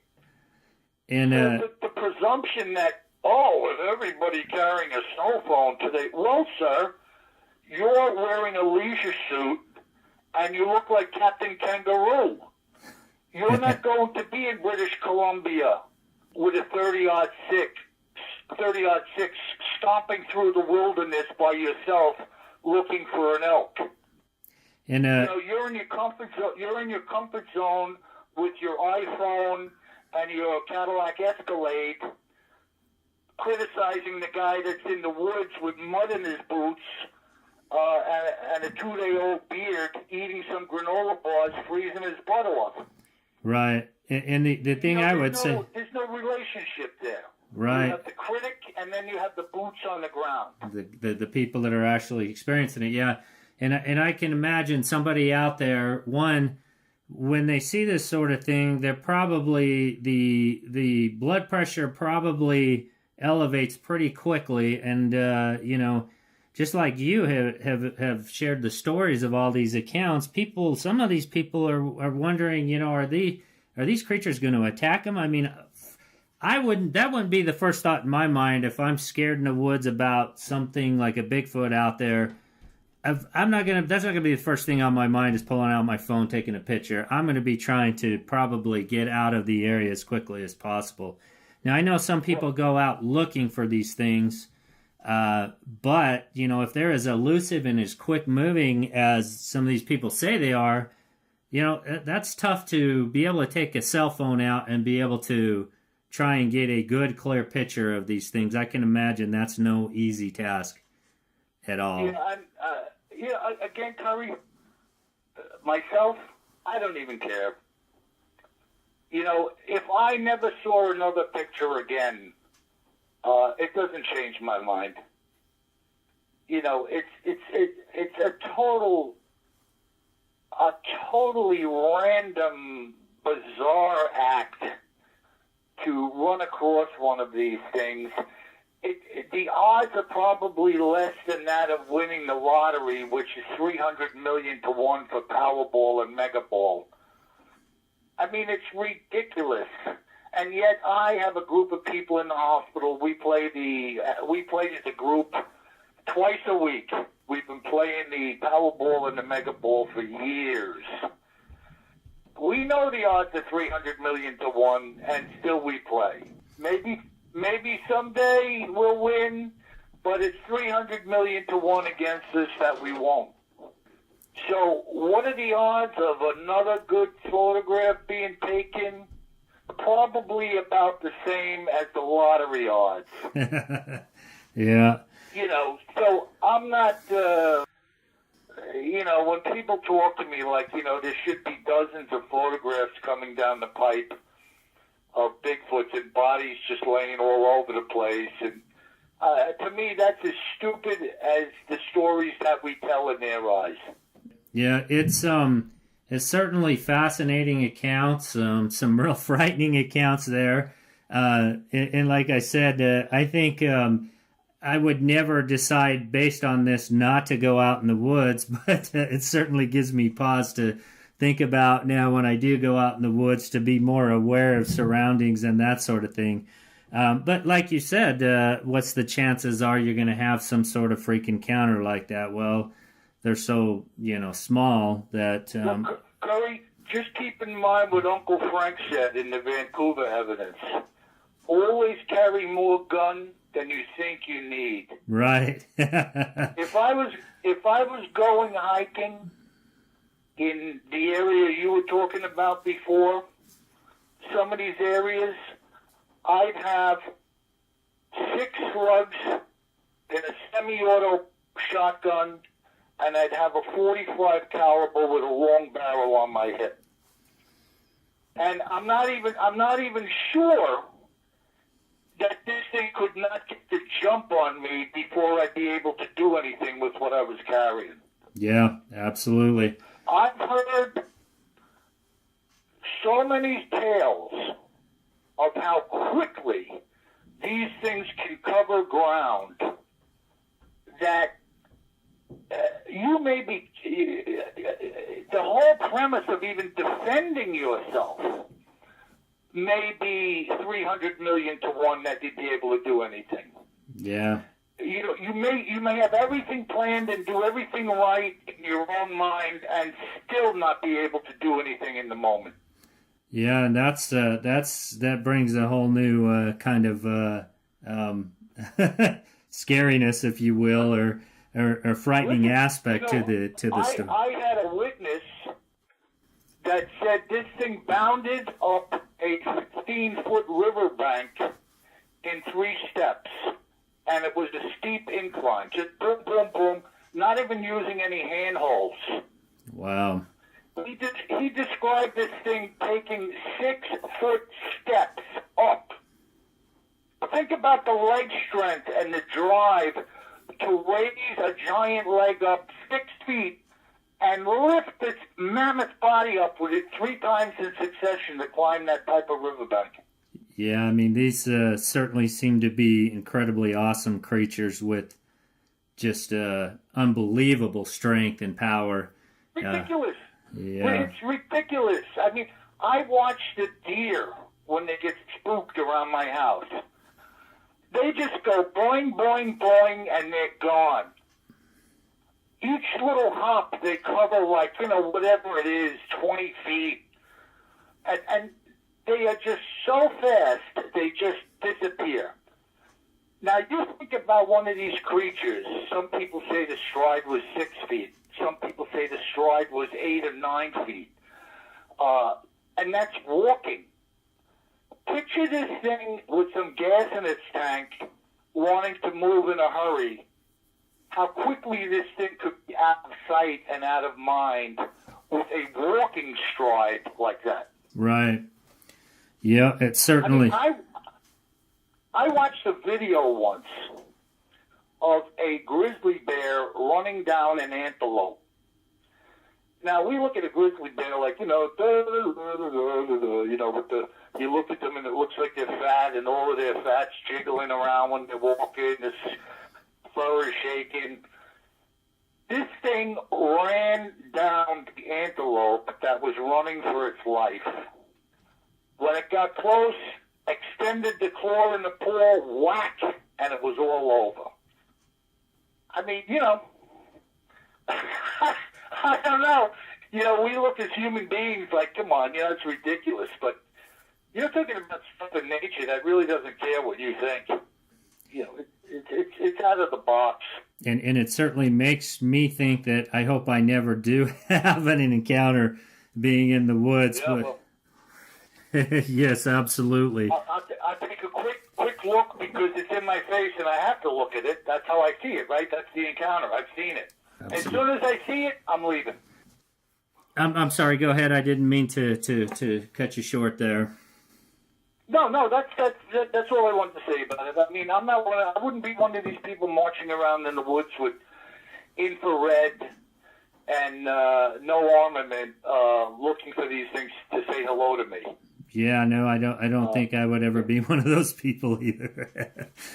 C: And
D: the presumption that, oh, is everybody carrying a cell phone today? Well, sir, you're wearing a leisure suit and you look like Captain Kangaroo. You're not going to be in British Columbia with a 30-06 stomping through the wilderness by yourself looking for an elk.
C: And
D: you know, you're in your comfort zone. You're in your comfort zone with your iPhone and your Cadillac Escalade, criticizing the guy that's in the woods with mud in his boots and a 2-day-old beard, eating some granola bars, freezing his butt off.
C: Right. And the thing I would say...
D: There's no relationship there.
C: Right.
D: You have the critic, and then you have the boots on the ground.
C: The people that are actually experiencing it, yeah. And I can imagine somebody out there, one, when they see this sort of thing, they're probably... The blood pressure probably elevates pretty quickly, and, you know... Just like you have shared the stories of all these accounts, some of these people are wondering, you know, are these creatures going to attack them? I mean, that wouldn't be the first thought in my mind if I'm scared in the woods about something like a Bigfoot out there. That's not going to be the first thing on my mind is pulling out my phone, taking a picture. I'm going to be trying to probably get out of the area as quickly as possible. Now, I know some people go out looking for these things. But, you know, if they're as elusive and as quick moving as some of these people say they are, you know, that's tough to be able to take a cell phone out and be able to try and get a good, clear picture of these things. I can imagine that's no easy task at all.
D: Again, Curry, myself, I don't even care. You know, if I never saw another picture again, it doesn't change my mind. You know, it's a totally random, bizarre act to run across one of these things. The odds are probably less than that of winning the lottery, which is 300 million to 1 for Powerball and Megaball. I mean, it's ridiculous. And yet, I have a group of people in the hospital. We play as a group twice a week. We've been playing the Powerball and the Megaball for years. We know the odds are 300 million to 1, and still we play. Maybe someday we'll win, but it's 300 million to 1 against us that we won't. So, what are the odds of another good photograph being taken? Probably about the same as the lottery odds.
C: Yeah.
D: You know, so I'm not, you know, when people talk to me like, you know, there should be dozens of photographs coming down the pipe of Bigfoots and bodies just laying all over the place. And to me, that's as stupid as the stories that we tell in their eyes.
C: Yeah, it's certainly fascinating accounts, some real frightening accounts there. And like I said, I think I would never decide based on this not to go out in the woods, but it certainly gives me pause to think about now when I do go out in the woods to be more aware of surroundings and that sort of thing. But like you said, what's the chances are you're going to have some sort of freak encounter like that? Well, they're so, you know, small that...
D: Curry, just keep in mind what Uncle Frank said in the Vancouver evidence. Always carry more gun than you think you need.
C: Right.
D: If I was going hiking in the area you were talking about before, some of these areas, I'd have 6 slugs in a semi-auto shotgun, and I'd have a .45 caliber with a long barrel on my hip. And I'm not even sure that this thing could not get the jump on me before I'd be able to do anything with what I was carrying.
C: Yeah, absolutely.
D: I've heard so many tales of how quickly these things can cover ground that you may be, the whole premise of even defending yourself may be 300 million to 1 that you'd be able to do anything.
C: Yeah.
D: You know, you may have everything planned and do everything right in your own mind and still not be able to do anything in the moment.
C: Yeah, and that brings a whole new kind of scariness, if you will, or frightening aspect to the story.
D: I had a witness that said this thing bounded up a 15-foot riverbank in 3 steps, and it was a steep incline, just boom, boom, boom, not even using any handholds.
C: Wow.
D: He described this thing taking 6-foot steps up. Think about the leg strength and the drive to raise a giant leg up 6 feet and lift this mammoth body up with it 3 times in succession to climb that type of riverbank.
C: Yeah, I mean, these certainly seem to be incredibly awesome creatures with just unbelievable strength and power.
D: Ridiculous.
C: Yeah.
D: It's ridiculous. I mean, I watch the deer when they get spooked around my house. They just go boing, boing, boing, and they're gone. Each little hop, they cover like, whatever it is, 20 feet. And they are just so fast, they just disappear. Now, you think about one of these creatures. Some people say the stride was 6 feet. Some people say the stride was 8 or 9 feet. And that's walking. Picture this thing with some gas in its tank, wanting to move in a hurry. How quickly this thing could be out of sight and out of mind with a walking stride like that.
C: Right. Yeah, it certainly...
D: I watched a video once of a grizzly bear running down an antelope. Now, we look at a grizzly bear like, you look at them and it looks like they're fat and all of their fat's jiggling around when they're walking, this fur is shaking. This thing ran down the antelope that was running for its life. When it got close, extended the claw in the paw, whack, and it was all over. I mean, I don't know. We look as human beings like, come on, it's ridiculous. But you're talking about stuff in nature that really doesn't care what you think. It's out of the box.
C: And it certainly makes me think that I hope I never do have an encounter being in the woods.
D: Yeah,
C: but yes, absolutely.
D: I'll take a quick look because it's in my face and I have to look at it. That's how I see it, right? That's the encounter. I've seen it. Absolutely. As soon as I see it, I'm leaving.
C: I'm sorry. Go ahead. I didn't mean to cut you short there.
D: No, that's all I wanted to say about it. I mean, I wouldn't be one of these people marching around in the woods with infrared and no armament, looking for these things to say hello to me.
C: Yeah, no, I don't think I would ever be one of those people either.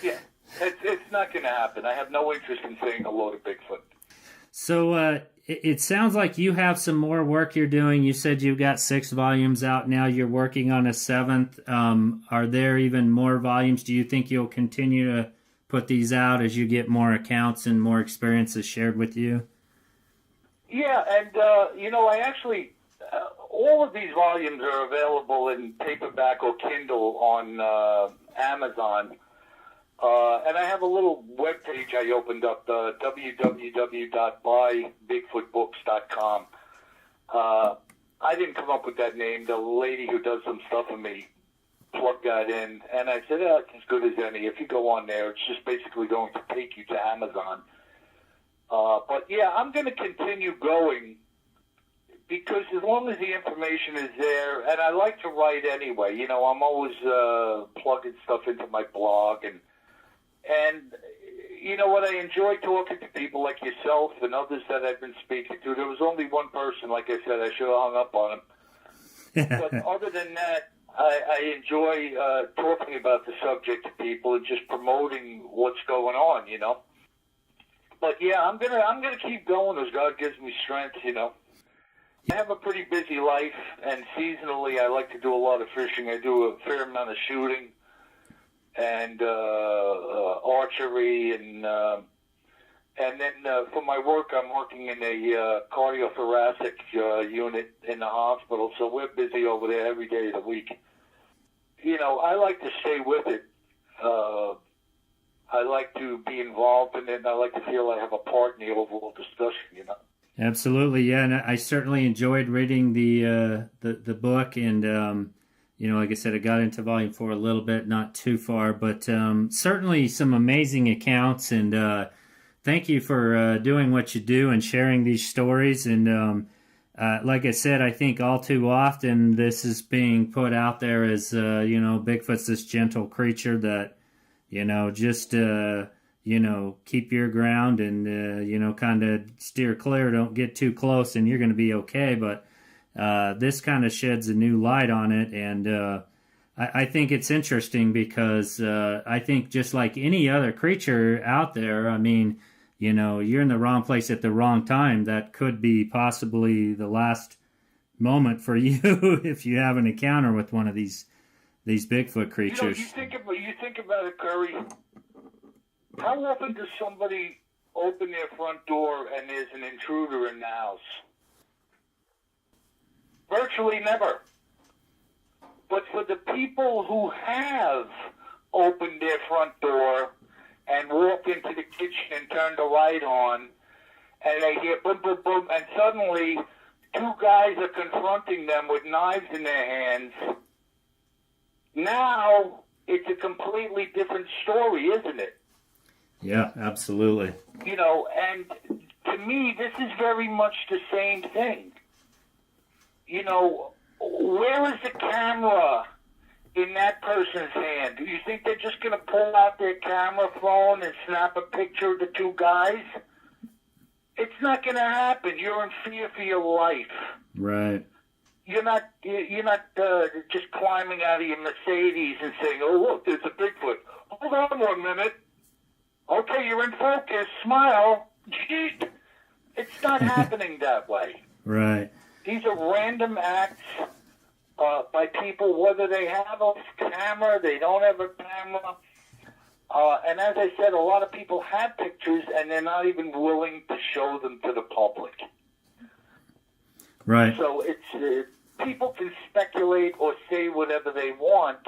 D: Yeah, it's not going to happen. I have no interest in saying hello to Bigfoot.
C: So it sounds like you have some more work you're doing. You said you've got 6 volumes out now. You're working on a 7th. Are there even more volumes? Do you think you'll continue to put these out as you get more accounts and more experiences shared with you?
D: Yeah, and I actually, all of these volumes are available in paperback or Kindle on Amazon. And I have a little web page I opened up, www.buybigfootbooks.com. I didn't come up with that name. The lady who does some stuff for me plugged that in, and I said, it's as good as any. If you go on there, it's just basically going to take you to Amazon. But yeah, I'm going to continue going because as long as the information is there, and I like to write anyway. You know, I'm always plugging stuff into my blog, and you know what, I enjoy talking to people like yourself and others that I've been speaking to. There was only one person, like I said, I should have hung up on him. But other than that, I enjoy talking about the subject to people and just promoting what's going on, you know. But yeah, I'm gonna keep going as God gives me strength, you know. I have a pretty busy life, and seasonally I like to do a lot of fishing. I do a fair amount of shooting and archery, and then for my work, I'm working in a cardiothoracic unit in the hospital, so we're busy over there every day of the week. You know, I like to stay with it. I like to be involved in it, and I like to feel I have a part in the overall discussion, you know.
C: Absolutely, yeah, and I certainly enjoyed reading the book, and you know, like I said, I got into Volume 4 a little bit, not too far, but certainly some amazing accounts, and thank you for doing what you do and sharing these stories. And like I said, I think all too often this is being put out there as, you know, Bigfoot's this gentle creature that, you know, just, you know, keep your ground and, you know, kind of steer clear, don't get too close, and you're going to be okay. But this kind of sheds a new light on it, and I think it's interesting because I think just like any other creature out there, I mean, you know, you're in the wrong place at the wrong time. That could be possibly the last moment for you if you have an encounter with one of these Bigfoot creatures.
D: You know, you think about it, Curry. How often does somebody open their front door and there's an intruder in the house? Virtually never. But for the people who have opened their front door and walked into the kitchen and turned the light on, and they hear boom, boom, boom, and suddenly two guys are confronting them with knives in their hands, now it's a completely different story, isn't it?
C: Yeah, absolutely.
D: You know, and to me, this is very much the same thing. You know, where is the camera in that person's hand? Do you think they're just going to pull out their camera phone and snap a picture of the two guys? It's not going to happen. You're in fear for your life.
C: Right.
D: You're not just climbing out of your Mercedes and saying, "Oh, look, there's a Bigfoot." Hold on 1 minute. Okay, you're in focus. Smile. Jeez. It's not happening that way.
C: Right.
D: These are random acts by people, whether they have a camera, they don't have a camera. And as I said, a lot of people have pictures, and they're not even willing to show them to the public.
C: Right.
D: So it's people can speculate or say whatever they want,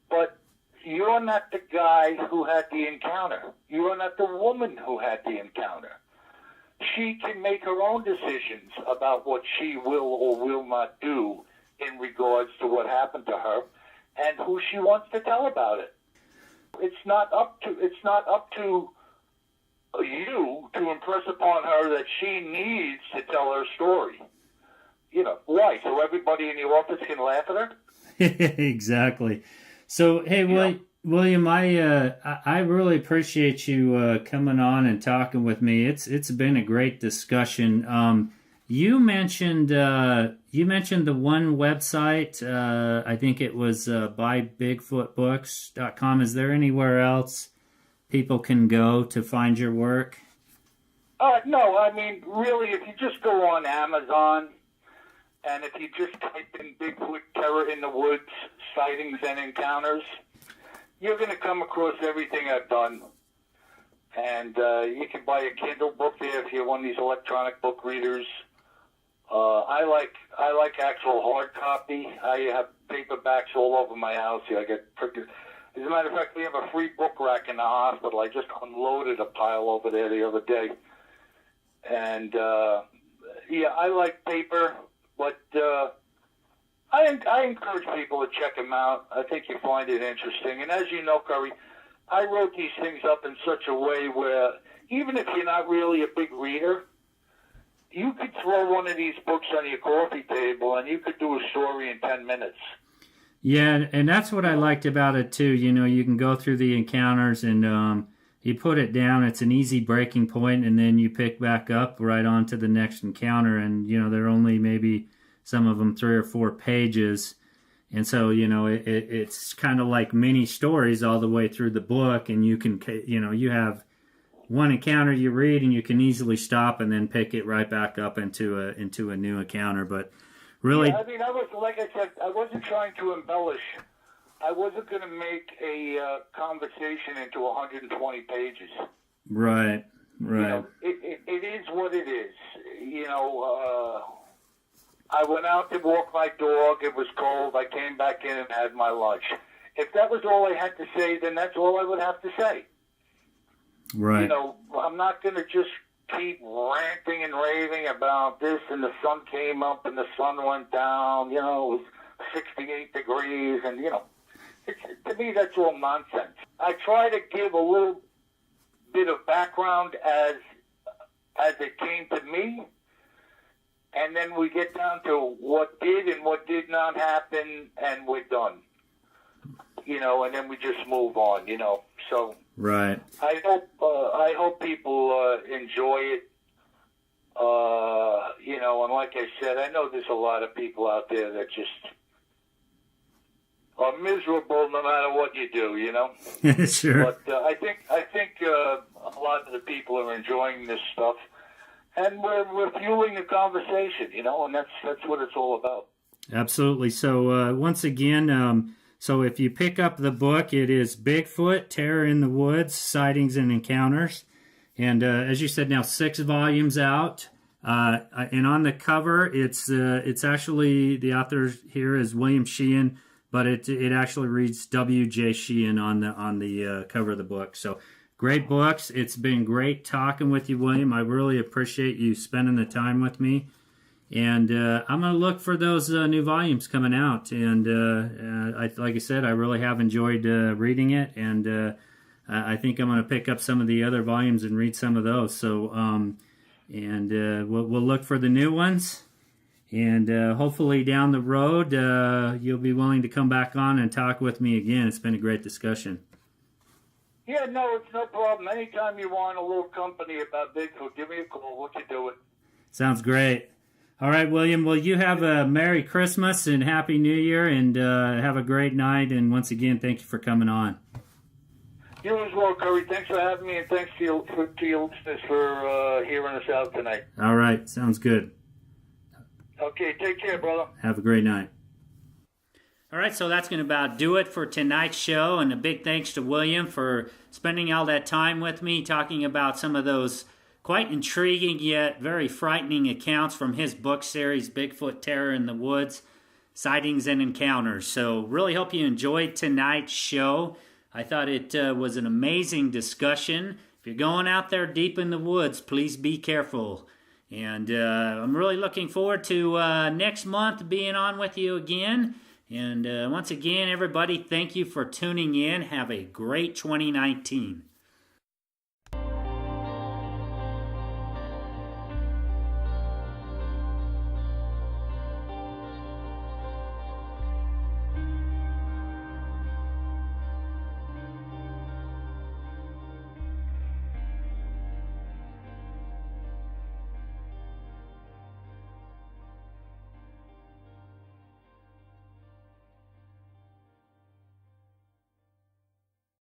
D: but you're not the guy who had the encounter. You are not the woman who had the encounter. She can make her own decisions about what she will or will not do in regards to what happened to her and who she wants to tell about it. It's not up to you to impress upon her that she needs to tell her story. You know, why? So everybody in the office can laugh at her?
C: Exactly. So, hey, William, I really appreciate you coming on and talking with me. It's been a great discussion. You mentioned the one website. I think it was buybigfootbooks.com. Is there anywhere else people can go to find your work?
D: No, I mean, really, if you just go on Amazon, and if you just type in Bigfoot Terror in the Woods, Sightings and Encounters, you're going to come across everything I've done. And you can buy a Kindle book there if you're one of these electronic book readers. I like actual hard copy. I have paperbacks all over my house. Yeah, I get freaking. As a matter of fact, we have a free book rack in the hospital. I just unloaded a pile over there the other day. And yeah, I like paper, but I encourage people to check them out. I think you find it interesting. And as you know, Curry, I wrote these things up in such a way where even if you're not really a big reader, you could throw one of these books on your coffee table and you could do a story in 10 minutes.
C: Yeah, and that's what I liked about it too. You know, you can go through the encounters and you put it down. It's an easy breaking point, and then you pick back up right on to the next encounter. And, you know, there are only maybe some of them 3 or 4 pages. And so, you know, it's kind of like mini stories all the way through the book. And you can, you know, you have one encounter you read and you can easily stop and then pick it right back up into a new encounter. But really,
D: yeah, I mean, I was, like I said, I wasn't trying to embellish. I wasn't going to make a conversation into 120 pages.
C: Right.
D: You know, it is what it is. You know, I went out to walk my dog. It was cold. I came back in and had my lunch. If that was all I had to say, then that's all I would have to say.
C: Right.
D: You know, I'm not going to just keep ranting and raving about this and the sun came up and the sun went down. You know, it was 68 degrees and, you know, to me that's all nonsense. I try to give a little bit of background as it came to me, and then we get down to what did and what did not happen, and we're done. You know, and then we just move on. You know, so
C: right.
D: I hope people enjoy it. You know, and like I said, I know there's a lot of people out there that just are miserable no matter what you do, you know.
C: Sure.
D: But I think a lot of the people are enjoying this stuff, and we're fueling the conversation, you know, and that's what it's all about.
C: Absolutely. So once again, so if you pick up the book, it is Bigfoot, Terror in the Woods, Sightings and Encounters, and as you said, now 6 volumes out. And on the cover, it's actually, the author here is William Sheehan, but it actually reads J Sheehan on the cover of the book. So great books. It's been great talking with you, William. I really appreciate you spending the time with me. And I'm going to look for those new volumes coming out. And like I said, I really have enjoyed reading it. And I think I'm going to pick up some of the other volumes and read some of those. So, we'll look for the new ones. And hopefully down the road, you'll be willing to come back on and talk with me again. It's been a great discussion.
D: Yeah, no, it's no problem. Anytime you want a little company about Bigfoot, give me a call. We can do it.
C: Sounds great. All right, William. Well, you have a Merry Christmas and Happy New Year, and have a great night. And once again, thank you for coming on.
D: You as well, Curry. Thanks for having me, and thanks to your listeners for hearing us out tonight.
C: All right. Sounds good.
D: Okay, take care, brother.
C: Have a great night. All right, so that's going to about do it for tonight's show, and a big thanks to William for spending all that time with me talking about some of those quite intriguing yet very frightening accounts from his book series, Bigfoot, Terror in the Woods, Sightings and Encounters. So really hope you enjoyed tonight's show. I thought it was an amazing discussion. If you're going out there deep in the woods, please be careful. And I'm really looking forward to next month being on with you again. And once again, everybody, thank you for tuning in. Have a great 2019.